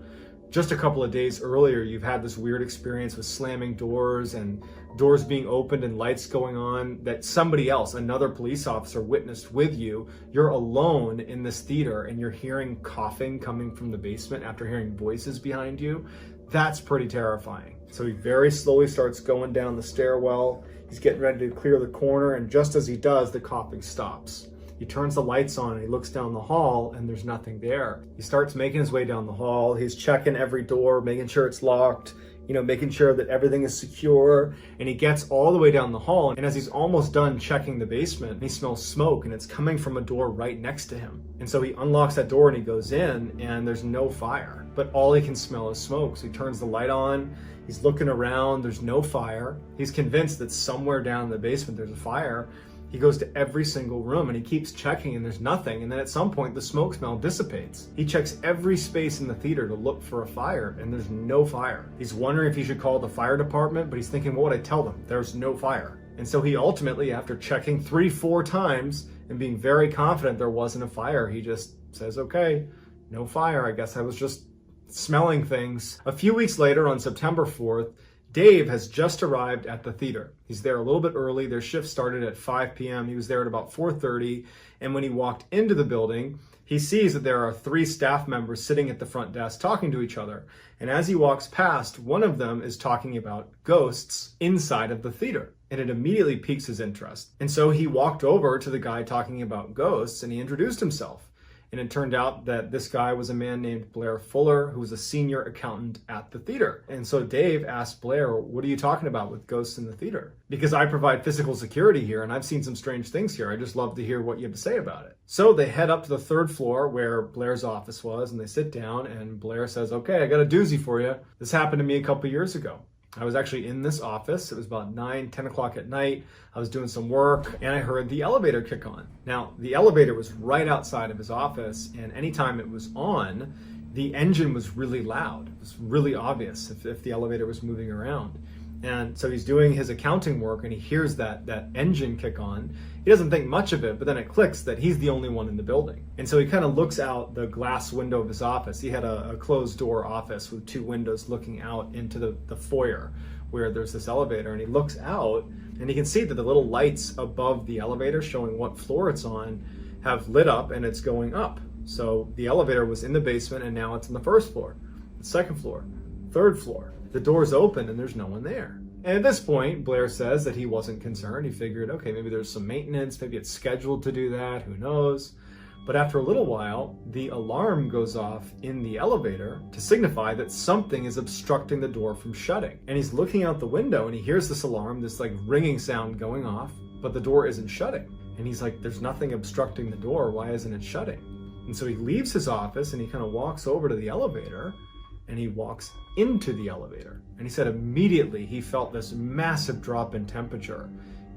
Just a couple of days earlier, you've had this weird experience with slamming doors and doors being opened and lights going on that somebody else, another police officer, witnessed with you. You're alone in this theater and you're hearing coughing coming from the basement after hearing voices behind you. That's pretty terrifying. So he very slowly starts going down the stairwell. He's getting ready to clear the corner, and just as he does, the coughing stops. He turns the lights on and he looks down the hall and there's nothing there. He starts making his way down the hall. He's checking every door, making sure it's locked, making sure that everything is secure. And he gets all the way down the hall. And as he's almost done checking the basement, he smells smoke and it's coming from a door right next to him. And so he unlocks that door and he goes in and there's no fire, but all he can smell is smoke. So he turns the light on. He's looking around. There's no fire. He's convinced that somewhere down in the basement there's a fire. He goes to every single room and he keeps checking and there's nothing. And then at some point the smoke smell dissipates. He checks every space in the theater to look for a fire and there's no fire. He's wondering if he should call the fire department, but he's thinking, what would I tell them? There's no fire. And so he ultimately, after checking 3-4 times and being very confident there wasn't a fire, he just says, okay, no fire. I guess I was just smelling things. A few weeks later, on September 4th, Dave has just arrived at the theater. He's there a little bit early. Their shift started at 5 p.m. He was there at about 4:30. And when he walked into the building, he sees that there are 3 staff members sitting at the front desk talking to each other. And as he walks past, one of them is talking about ghosts inside of the theater. And it immediately piques his interest. And so he walked over to the guy talking about ghosts and he introduced himself. And it turned out that this guy was a man named Blair Fuller, who was a senior accountant at the theater. And so Dave asked Blair, what are you talking about with ghosts in the theater? Because I provide physical security here and I've seen some strange things here. I just love to hear what you have to say about it. So they head up to the 3rd floor where Blair's office was, and they sit down, and Blair says, okay, I got a doozy for you. This happened to me a couple years ago. I was actually in this office. It was about 10 o'clock at night. I was doing some work and I heard the elevator kick on. Now, the elevator was right outside of his office, and anytime it was on, the engine was really loud. It was really obvious if the elevator was moving around. And so he's doing his accounting work and he hears that engine kick on. He doesn't think much of it, but then it clicks that he's the only one in the building. And so he kind of looks out the glass window of his office. He had a closed door office with 2 windows looking out into the foyer where there's this elevator. And he looks out and he can see that the little lights above the elevator showing what floor it's on have lit up and it's going up. So the elevator was in the basement and now it's on the 1st floor, the 2nd floor, 3rd floor. The door's open and there's no one there. And at this point, Blair says that he wasn't concerned. He figured, okay, maybe there's some maintenance, maybe it's scheduled to do that, who knows? But after a little while, the alarm goes off in the elevator to signify that something is obstructing the door from shutting. And he's looking out the window and he hears this alarm, this like ringing sound going off, but the door isn't shutting. And he's like, there's nothing obstructing the door, why isn't it shutting? And so he leaves his office and he kind of walks over to the elevator and he walks into the elevator. And he said immediately he felt this massive drop in temperature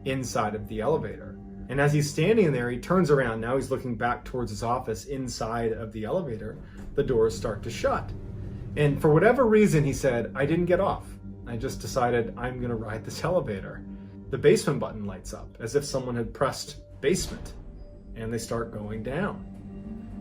inside of the elevator. And as he's standing there, he turns around. Now he's looking back towards his office inside of the elevator. The doors start to shut. And for whatever reason, he said, I didn't get off. I just decided I'm going to ride this elevator. The basement button lights up as if someone had pressed basement, and they start going down.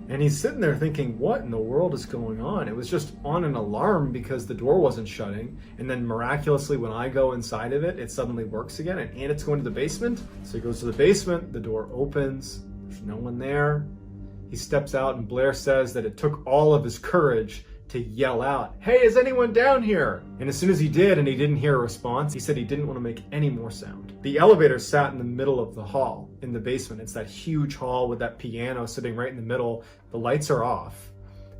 And he's sitting there thinking, what in the world is going on? It was just on an alarm because the door wasn't shutting. And then miraculously, when I go inside of it, it suddenly works again and it's going to the basement. So he goes to the basement, the door opens, there's no one there. He steps out and Blair says that it took all of his courage to yell out, hey, is anyone down here? And as soon as he did and he didn't hear a response, he said he didn't want to make any more sound. The elevator sat in the middle of the hall in the basement. It's that huge hall with that piano sitting right in the middle. The lights are off.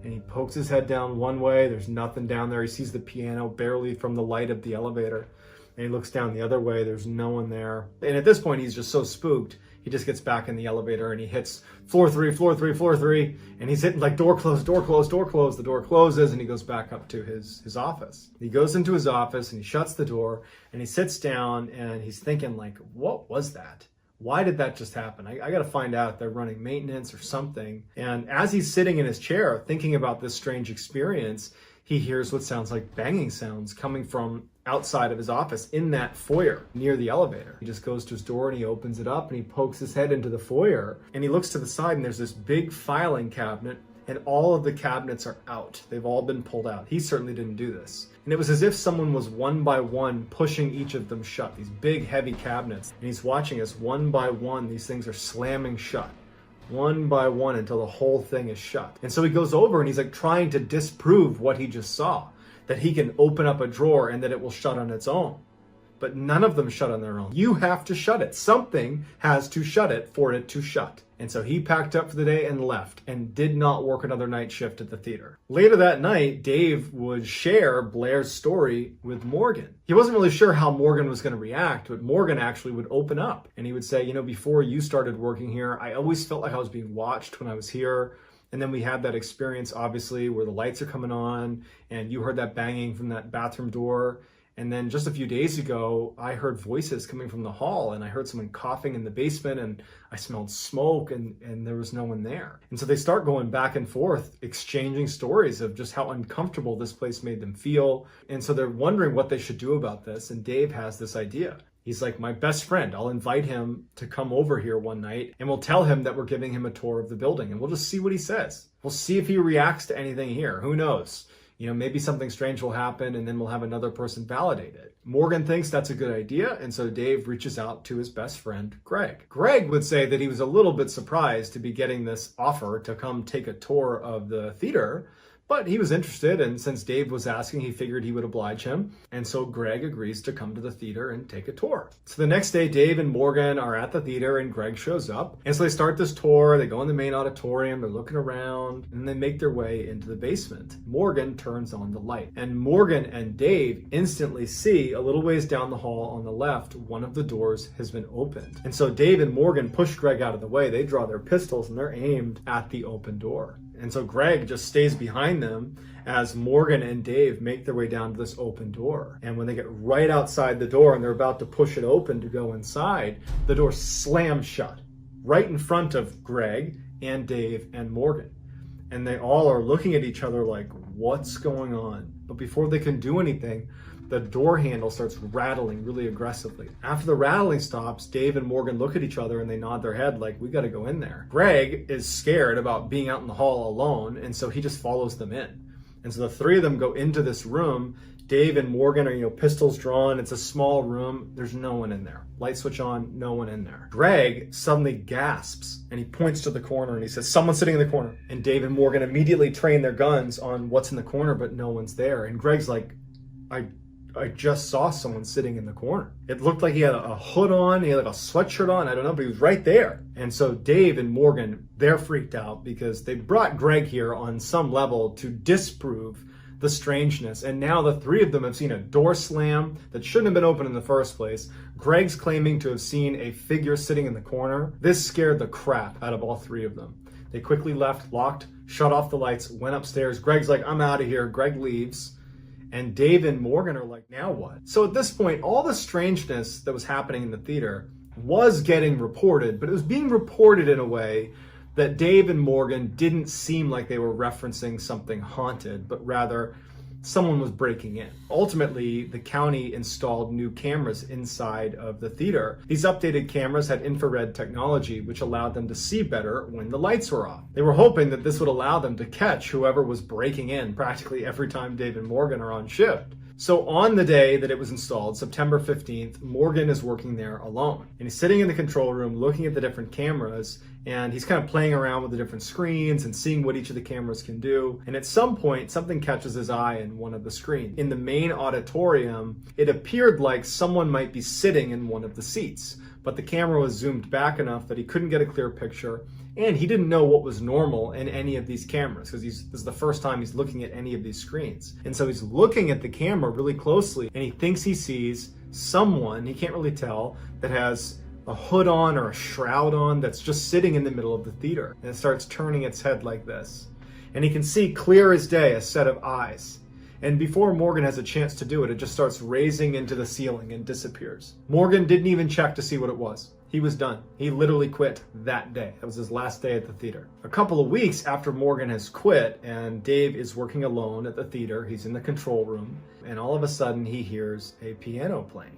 And he pokes his head down one way. There's nothing down there. He sees the piano barely from the light of the elevator. And he looks down the other way. There's no one there. And at this point, he's just so spooked. He just gets back in the elevator and he hits floor 3, floor 3, floor 3. And he's hitting like door closed, door closed, door closed. The door closes and he goes back up to his office. He goes into his office and he shuts the door and he sits down and he's thinking like, what was that? Why did that just happen? I got to find out if they're running maintenance or something. And as he's sitting in his chair thinking about this strange experience, he hears what sounds like banging sounds coming from outside of his office in that foyer near the elevator. He just goes to his door and he opens it up and he pokes his head into the foyer and he looks to the side and there's this big filing cabinet and all of the cabinets are out. They've all been pulled out. He certainly didn't do this. And it was as if someone was one by one pushing each of them shut, these big heavy cabinets. And he's watching as one by one these things are slamming shut. One by one until the whole thing is shut. And so he goes over and he's like trying to disprove what he just saw, that he can open up a drawer and that it will shut on its own. But none of them shut on their own. You have to shut it. Something has to shut it for it to shut. And so he packed up for the day and left and did not work another night shift at the theater. Later that night, Dave would share Blair's story with Morgan. He wasn't really sure how Morgan was going to react, but Morgan actually would open up and he would say, you know, before you started working here, I always felt like I was being watched when I was here. And then we had that experience, obviously, where the lights are coming on and you heard that banging from that bathroom door. And then just a few days ago, I heard voices coming from the hall and I heard someone coughing in the basement and I smelled smoke and there was no one there. And so they start going back and forth, exchanging stories of just how uncomfortable this place made them feel. And so they're wondering what they should do about this. And Dave has this idea. He's like, my best friend, I'll invite him to come over here one night and we'll tell him that we're giving him a tour of the building and we'll just see what he says. We'll see if he reacts to anything here. Who knows? You know, maybe something strange will happen and then we'll have another person validate it. Morgan thinks that's a good idea. And so Dave reaches out to his best friend, Greg. Greg would say that he was a little bit surprised to be getting this offer to come take a tour of the theater, But he was interested, and since Dave was asking, he figured he would oblige him. And so Greg agrees to come to the theater and take a tour. So the next day, Dave and Morgan are at the theater and Greg shows up. And so they start this tour, they go in the main auditorium, they're looking around, and they make their way into the basement. Morgan turns on the light. And Morgan and Dave instantly see a little ways down the hall on the left, one of the doors has been opened. And so Dave and Morgan push Greg out of the way. They draw their pistols and they're aimed at the open door. And so Greg just stays behind them as Morgan and Dave make their way down to this open door. And when they get right outside the door and they're about to push it open to go inside, the door slams shut right in front of Greg and Dave and Morgan. And they all are looking at each other like, what's going on? But before they can do anything, the door handle starts rattling really aggressively. After the rattling stops, Dave and Morgan look at each other and they nod their head like, we gotta go in there. Greg is scared about being out in the hall alone, and so he just follows them in. And so the three of them go into this room. Dave and Morgan are, pistols drawn. It's a small room. There's no one in there. Light switch on, no one in there. Greg suddenly gasps and he points to the corner and he says, someone's sitting in the corner. And Dave and Morgan immediately train their guns on what's in the corner, but no one's there. And Greg's like, I just saw someone sitting in the corner. It looked like he had a hood on, he had like a sweatshirt on, I don't know, but he was right there. And so Dave and Morgan, they're freaked out because they brought Greg here on some level to disprove the strangeness. And now the three of them have seen a door slam that shouldn't have been open in the first place. Greg's claiming to have seen a figure sitting in the corner. This scared the crap out of all three of them. They quickly left, locked, shut off the lights, went upstairs. Greg's like, I'm out of here. Greg leaves. And Dave and Morgan are like, now what? So at this point, all the strangeness that was happening in the theater was getting reported, but it was being reported in a way that Dave and Morgan didn't seem like they were referencing something haunted, but rather someone was breaking in. Ultimately, the county installed new cameras inside of the theater. These updated cameras had infrared technology, which allowed them to see better when the lights were off. They were hoping that this would allow them to catch whoever was breaking in practically every time Dave and Morgan are on shift. So on the day that it was installed, September 15th, Morgan is working there alone. And he's sitting in the control room looking at the different cameras, and he's kind of playing around with the different screens and seeing what each of the cameras can do. And at some point, something catches his eye in one of the screens. In the main auditorium, it appeared like someone might be sitting in one of the seats, but the camera was zoomed back enough that he couldn't get a clear picture. And he didn't know what was normal in any of these cameras because this is the first time he's looking at any of these screens. And so he's looking at the camera really closely and he thinks he sees someone, he can't really tell, that has a hood on or a shroud on that's just sitting in the middle of the theater. And it starts turning its head like this. And he can see clear as day a set of eyes. And before Morgan has a chance to do it, it just starts raising into the ceiling and disappears. Morgan didn't even check to see what it was. He was done. He literally quit that day. That was his last day at the theater. A couple of weeks after Morgan has quit and Dave is working alone at the theater, he's in the control room, and all of a sudden he hears a piano playing.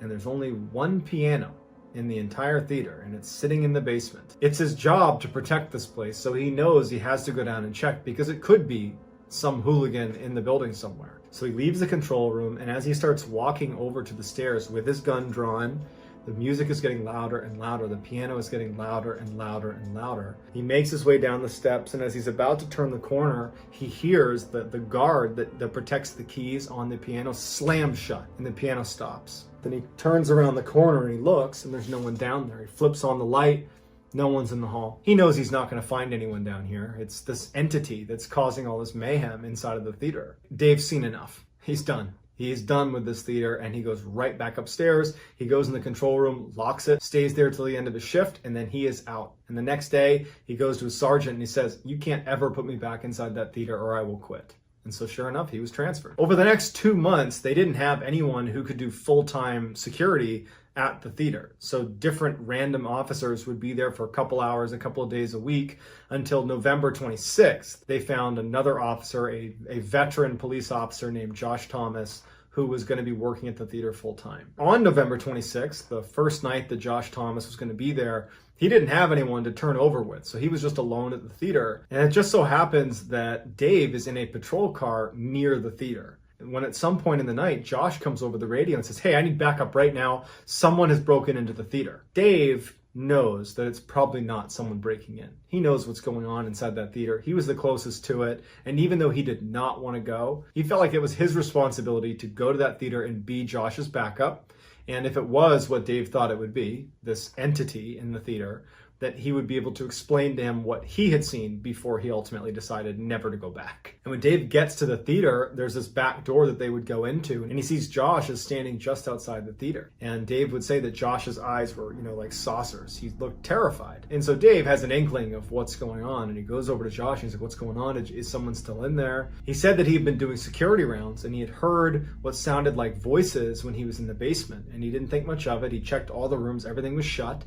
And there's only one piano in the entire theater, and it's sitting in the basement. It's his job to protect this place, so he knows he has to go down and check because it could be some hooligan in the building somewhere. So he leaves the control room, and as he starts walking over to the stairs with his gun drawn, the music is getting louder and louder. The piano is getting louder and louder and louder. He makes his way down the steps, and as he's about to turn the corner, he hears the guard that protects the keys on the piano slam shut, and the piano stops. Then he turns around the corner and he looks, and there's no one down there. He flips on the light. No one's in the hall. He knows he's not going to find anyone down here. It's this entity that's causing all this mayhem inside of the theater. Dave's seen enough. He's done. He's done with this theater, and he goes right back upstairs. He goes in the control room, locks it, stays there till the end of his shift, and then he is out. And the next day, he goes to his sergeant and he says, "You can't ever put me back inside that theater or I will quit." And so sure enough, he was transferred. Over the next 2 months, they didn't have anyone who could do full-time security at the theater. So different random officers would be there for a couple hours, a couple of days a week until November 26th. They found another officer, a veteran police officer named Josh Thomas, who was going to be working at the theater full time. On November 26th, the first night that Josh Thomas was going to be there, he didn't have anyone to turn over with, so he was just alone at the theater. And it just so happens that Dave is in a patrol car near the theater. When at some point in the night, Josh comes over the radio and says, "Hey, I need backup right now. Someone has broken into the theater." Dave knows that it's probably not someone breaking in. He knows what's going on inside that theater. He was the closest to it. And even though he did not want to go, he felt like it was his responsibility to go to that theater and be Josh's backup. And if it was what Dave thought it would be, this entity in the theater, that he would be able to explain to him what he had seen before he ultimately decided never to go back. And when Dave gets to the theater, there's this back door that they would go into, and he sees Josh is standing just outside the theater. And Dave would say that Josh's eyes were, like saucers. He looked terrified. And so Dave has an inkling of what's going on, and he goes over to Josh and he's like, what's going on? Is someone still in there? He said that he had been doing security rounds, and he had heard what sounded like voices when he was in the basement, and he didn't think much of it. He checked all the rooms, everything was shut.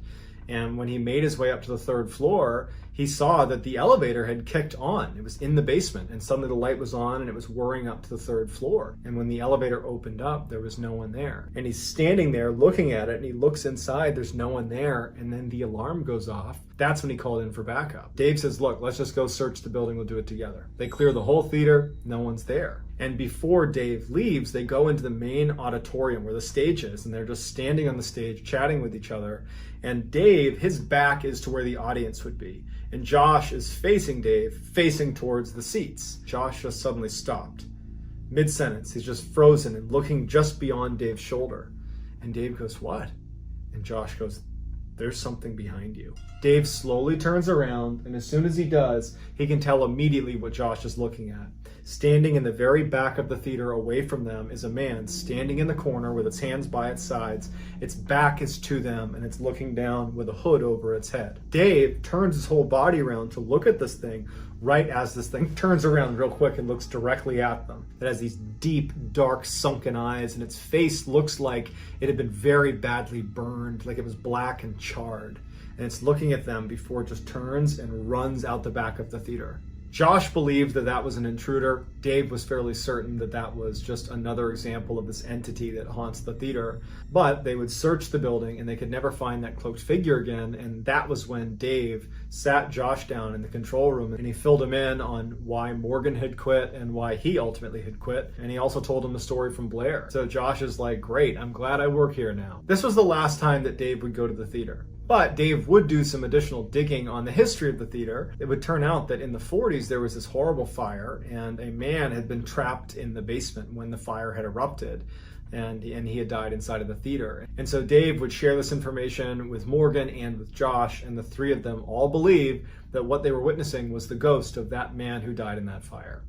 And when he made his way up to the 3rd floor, he saw that the elevator had kicked on. It was in the basement, and suddenly the light was on and it was whirring up to the 3rd floor. And when the elevator opened up, there was no one there. And he's standing there looking at it, and he looks inside, there's no one there, and then the alarm goes off. That's when he called in for backup. Dave says, look, let's just go search the building, we'll do it together. They clear the whole theater, no one's there. And before Dave leaves, they go into the main auditorium where the stage is, and they're just standing on the stage chatting with each other. And Dave, his back is to where the audience would be. And Josh is facing Dave, facing towards the seats. Josh just suddenly stopped. Mid-sentence, he's just frozen and looking just beyond Dave's shoulder. And Dave goes, what? And Josh goes, there's something behind you. Dave slowly turns around, and as soon as he does, he can tell immediately what Josh is looking at. Standing in the very back of the theater away from them is a man standing in the corner with its hands by its sides. Its back is to them, and it's looking down with a hood over its head. Dave turns his whole body around to look at this thing right as this thing turns around real quick and looks directly at them. It has these deep, dark, sunken eyes, and its face looks like it had been very badly burned, like it was black and charred. And it's looking at them before it just turns and runs out the back of the theater. Josh believed that that was an intruder. Dave was fairly certain that that was just another example of this entity that haunts the theater. But they would search the building and they could never find that cloaked figure again. And that was when Dave sat Josh down in the control room and he filled him in on why Morgan had quit and why he ultimately had quit. And he also told him the story from Blair. So Josh is like, great, I'm glad I work here now. This was the last time that Dave would go to the theater. But Dave would do some additional digging on the history of the theater. It would turn out that in the 40s, there was this horrible fire, and a man had been trapped in the basement when the fire had erupted, and he had died inside of the theater. And so Dave would share this information with Morgan and with Josh, and the three of them all believed that what they were witnessing was the ghost of that man who died in that fire.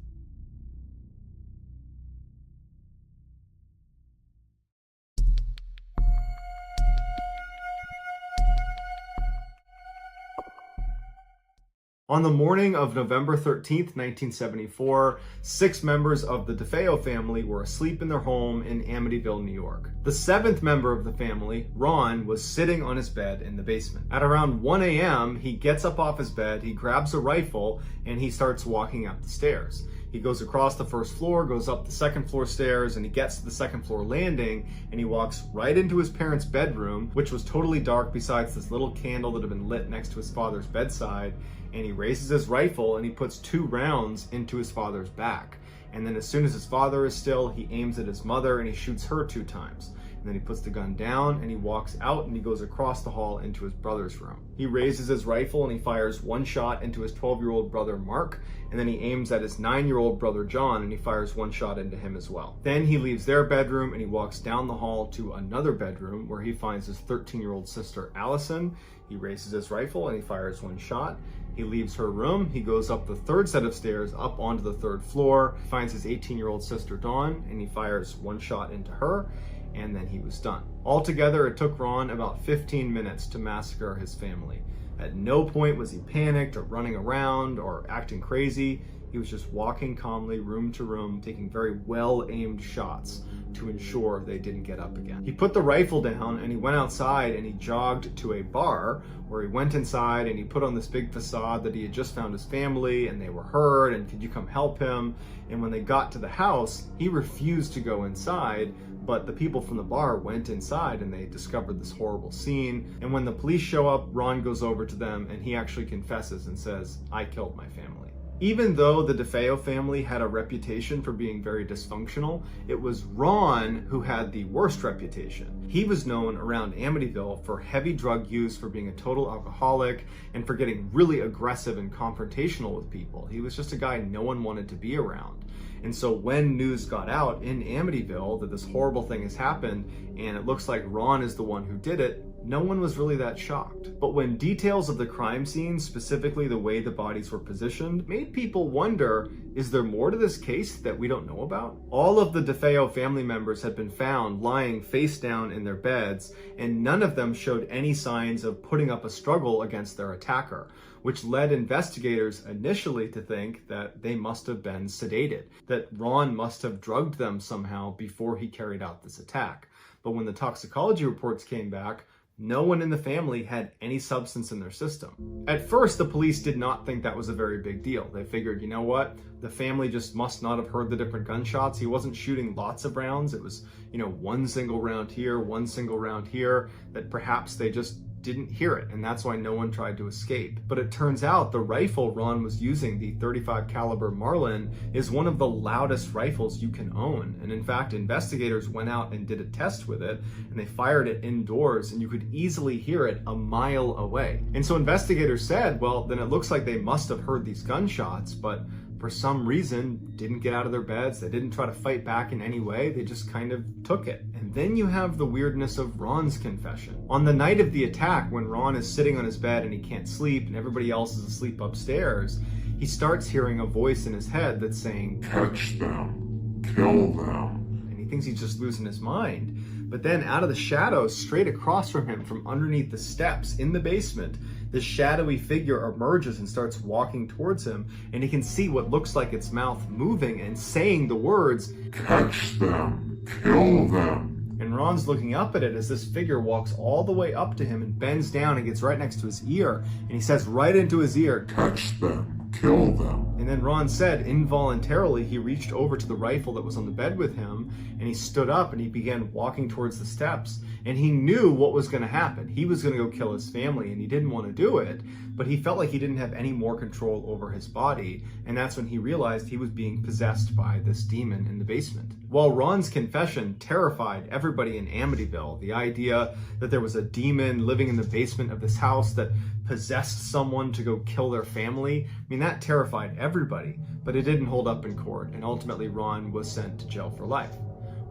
On the morning of November 13th, 1974, 6 members of the DeFeo family were asleep in their home in Amityville, New York. The 7th member of the family, Ron, was sitting on his bed in the basement. At around 1 a.m., he gets up off his bed, he grabs a rifle, and he starts walking up the stairs. He goes across the 1st floor, goes up the 2nd floor stairs, and he gets to the 2nd floor landing, and he walks right into his parents' bedroom, which was totally dark besides this little candle that had been lit next to his father's bedside. And he raises his rifle and he puts 2 rounds into his father's back. And then as soon as his father is still, he aims at his mother and he shoots her 2 times. And then he puts the gun down and he walks out and he goes across the hall into his brother's room. He raises his rifle and he fires 1 shot into his 12-year-old brother Mark, and then he aims at his 9-year-old brother John and he fires 1 shot into him as well. Then he leaves their bedroom and he walks down the hall to another bedroom where he finds his 13-year-old sister Allison. He raises his rifle and he fires 1 shot. He leaves her room, he goes up the 3rd set of stairs up onto the 3rd floor, finds his 18-year-old sister Dawn, and he fires 1 shot into her, and then he was done. Altogether, it took Ron about 15 minutes to massacre his family. At no point was he panicked or running around or acting crazy. He was just walking calmly room to room, taking very well-aimed shots to ensure they didn't get up again. He put the rifle down and he went outside and he jogged to a bar where he went inside and he put on this big facade that he had just found his family and they were hurt and could you come help him? And when they got to the house, he refused to go inside, but the people from the bar went inside and they discovered this horrible scene. And when the police show up, Ron goes over to them and he actually confesses and says, I killed my family. Even though the DeFeo family had a reputation for being very dysfunctional, it was Ron who had the worst reputation. He was known around Amityville for heavy drug use, for being a total alcoholic, and for getting really aggressive and confrontational with people. He was just a guy no one wanted to be around. And so when news got out in Amityville that this horrible thing has happened, and it looks like Ron is the one who did it, no one was really that shocked. But when details of the crime scene, specifically the way the bodies were positioned, made people wonder, is there more to this case that we don't know about? All of the DeFeo family members had been found lying face down in their beds, and none of them showed any signs of putting up a struggle against their attacker, which led investigators initially to think that they must have been sedated, that Ron must have drugged them somehow before he carried out this attack. But when the toxicology reports came back, no one in the family had any substance in their system. At first, the police did not think that was a very big deal. They figured, you know what? The family just must not have heard the different gunshots. He wasn't shooting lots of rounds. It was, one single round here, one single round here, that perhaps they just didn't hear it, and that's why no one tried to escape. But it turns out the rifle Ron was using, the .35 caliber Marlin, is one of the loudest rifles you can own. And in fact, investigators went out and did a test with it, and they fired it indoors, and you could easily hear it a mile away. And so investigators said, well, then it looks like they must have heard these gunshots, but for some reason didn't get out of their beds. They didn't try to fight back in any way. They just kind of took it. And then you have the weirdness of Ron's confession. On the night of the attack, when Ron is sitting on his bed and he can't sleep and everybody else is asleep upstairs, he starts hearing a voice in his head that's saying, "Catch them, kill them." And he thinks he's just losing his mind. But then out of the shadows, straight across from him, from underneath the steps in the basement, this shadowy figure emerges and starts walking towards him, and he can see what looks like its mouth moving and saying the words, "Catch them, kill them." And Ron's looking up at it as this figure walks all the way up to him and bends down and gets right next to his ear, and he says right into his ear, "Catch them, kill them." And then Ron said involuntarily he reached over to the rifle that was on the bed with him, and he stood up and he began walking towards the steps. And he knew what was going to happen. He was going to go kill his family, and he didn't want to do it, but he felt like he didn't have any more control over his body, and that's when he realized he was being possessed by this demon in the basement. While Ron's confession terrified everybody in Amityville, the idea that there was a demon living in the basement of this house that possessed someone to go kill their family, that terrified everybody, but it didn't hold up in court, and ultimately Ron was sent to jail for life.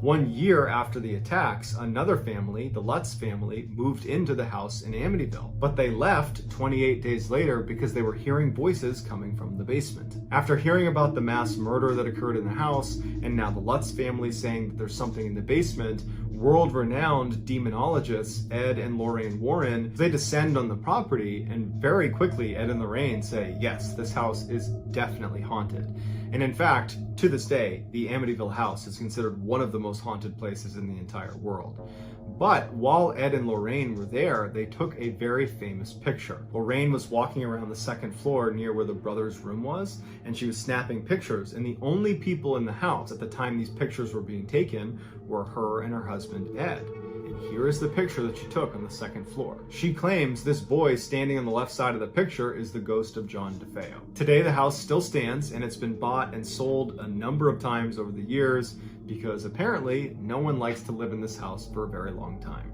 1 year after the attacks, another family, the Lutz family, moved into the house in Amityville, but they left 28 days later because they were hearing voices coming from the basement. After hearing about the mass murder that occurred in the house, and now the Lutz family saying that there's something in the basement, world-renowned demonologists Ed and Lorraine Warren, they descend on the property, and very quickly Ed and Lorraine say, yes, this house is definitely haunted. And in fact, to this day, the Amityville house is considered one of the most haunted places in the entire world. But while Ed and Lorraine were there, they took a very famous picture. Lorraine was walking around the second floor near where the brothers' room was, and she was snapping pictures, and the only people in the house at the time these pictures were being taken were her and her husband, Ed. And here is the picture that she took on the second floor. She claims this boy standing on the left side of the picture is the ghost of John DeFeo. Today, the house still stands, and it's been bought and sold a number of times over the years because apparently no one likes to live in this house for a very long time.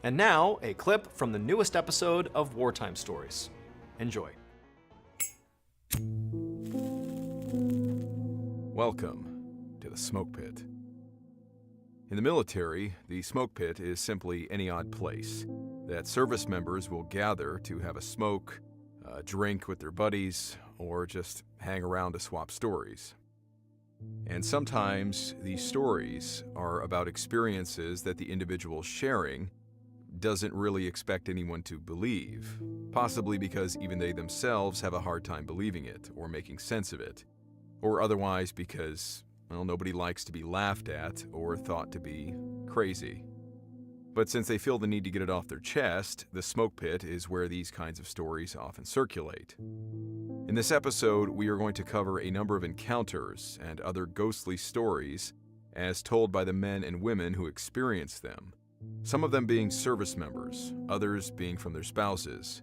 And now, a clip from the newest episode of Wartime Stories. Enjoy. Welcome to the smoke pit. In the military, the smoke pit is simply any odd place that service members will gather to have a smoke, a drink with their buddies, or just hang around to swap stories. And sometimes these stories are about experiences that the individual sharing doesn't really expect anyone to believe, possibly because even they themselves have a hard time believing it or making sense of it, or otherwise because, well, nobody likes to be laughed at or thought to be crazy. But since they feel the need to get it off their chest, the smoke pit is where these kinds of stories often circulate. In this episode, we are going to cover a number of encounters and other ghostly stories as told by the men and women who experienced them, some of them being service members, others being from their spouses.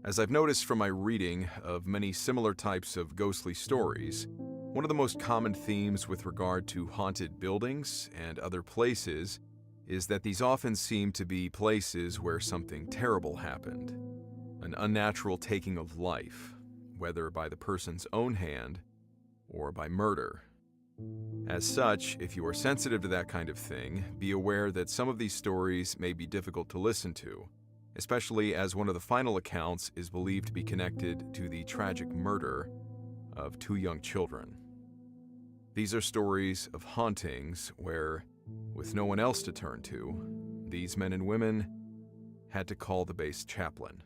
As I've noticed from my reading of many similar types of ghostly stories, one of the most common themes with regard to haunted buildings and other places is that these often seem to be places where something terrible happened, an unnatural taking of life, whether by the person's own hand or by murder. As such, if you are sensitive to that kind of thing, be aware that some of these stories may be difficult to listen to, especially as one of the final accounts is believed to be connected to the tragic murder of 2 young children. These are stories of hauntings where, with no one else to turn to, these men and women had to call the base chaplain.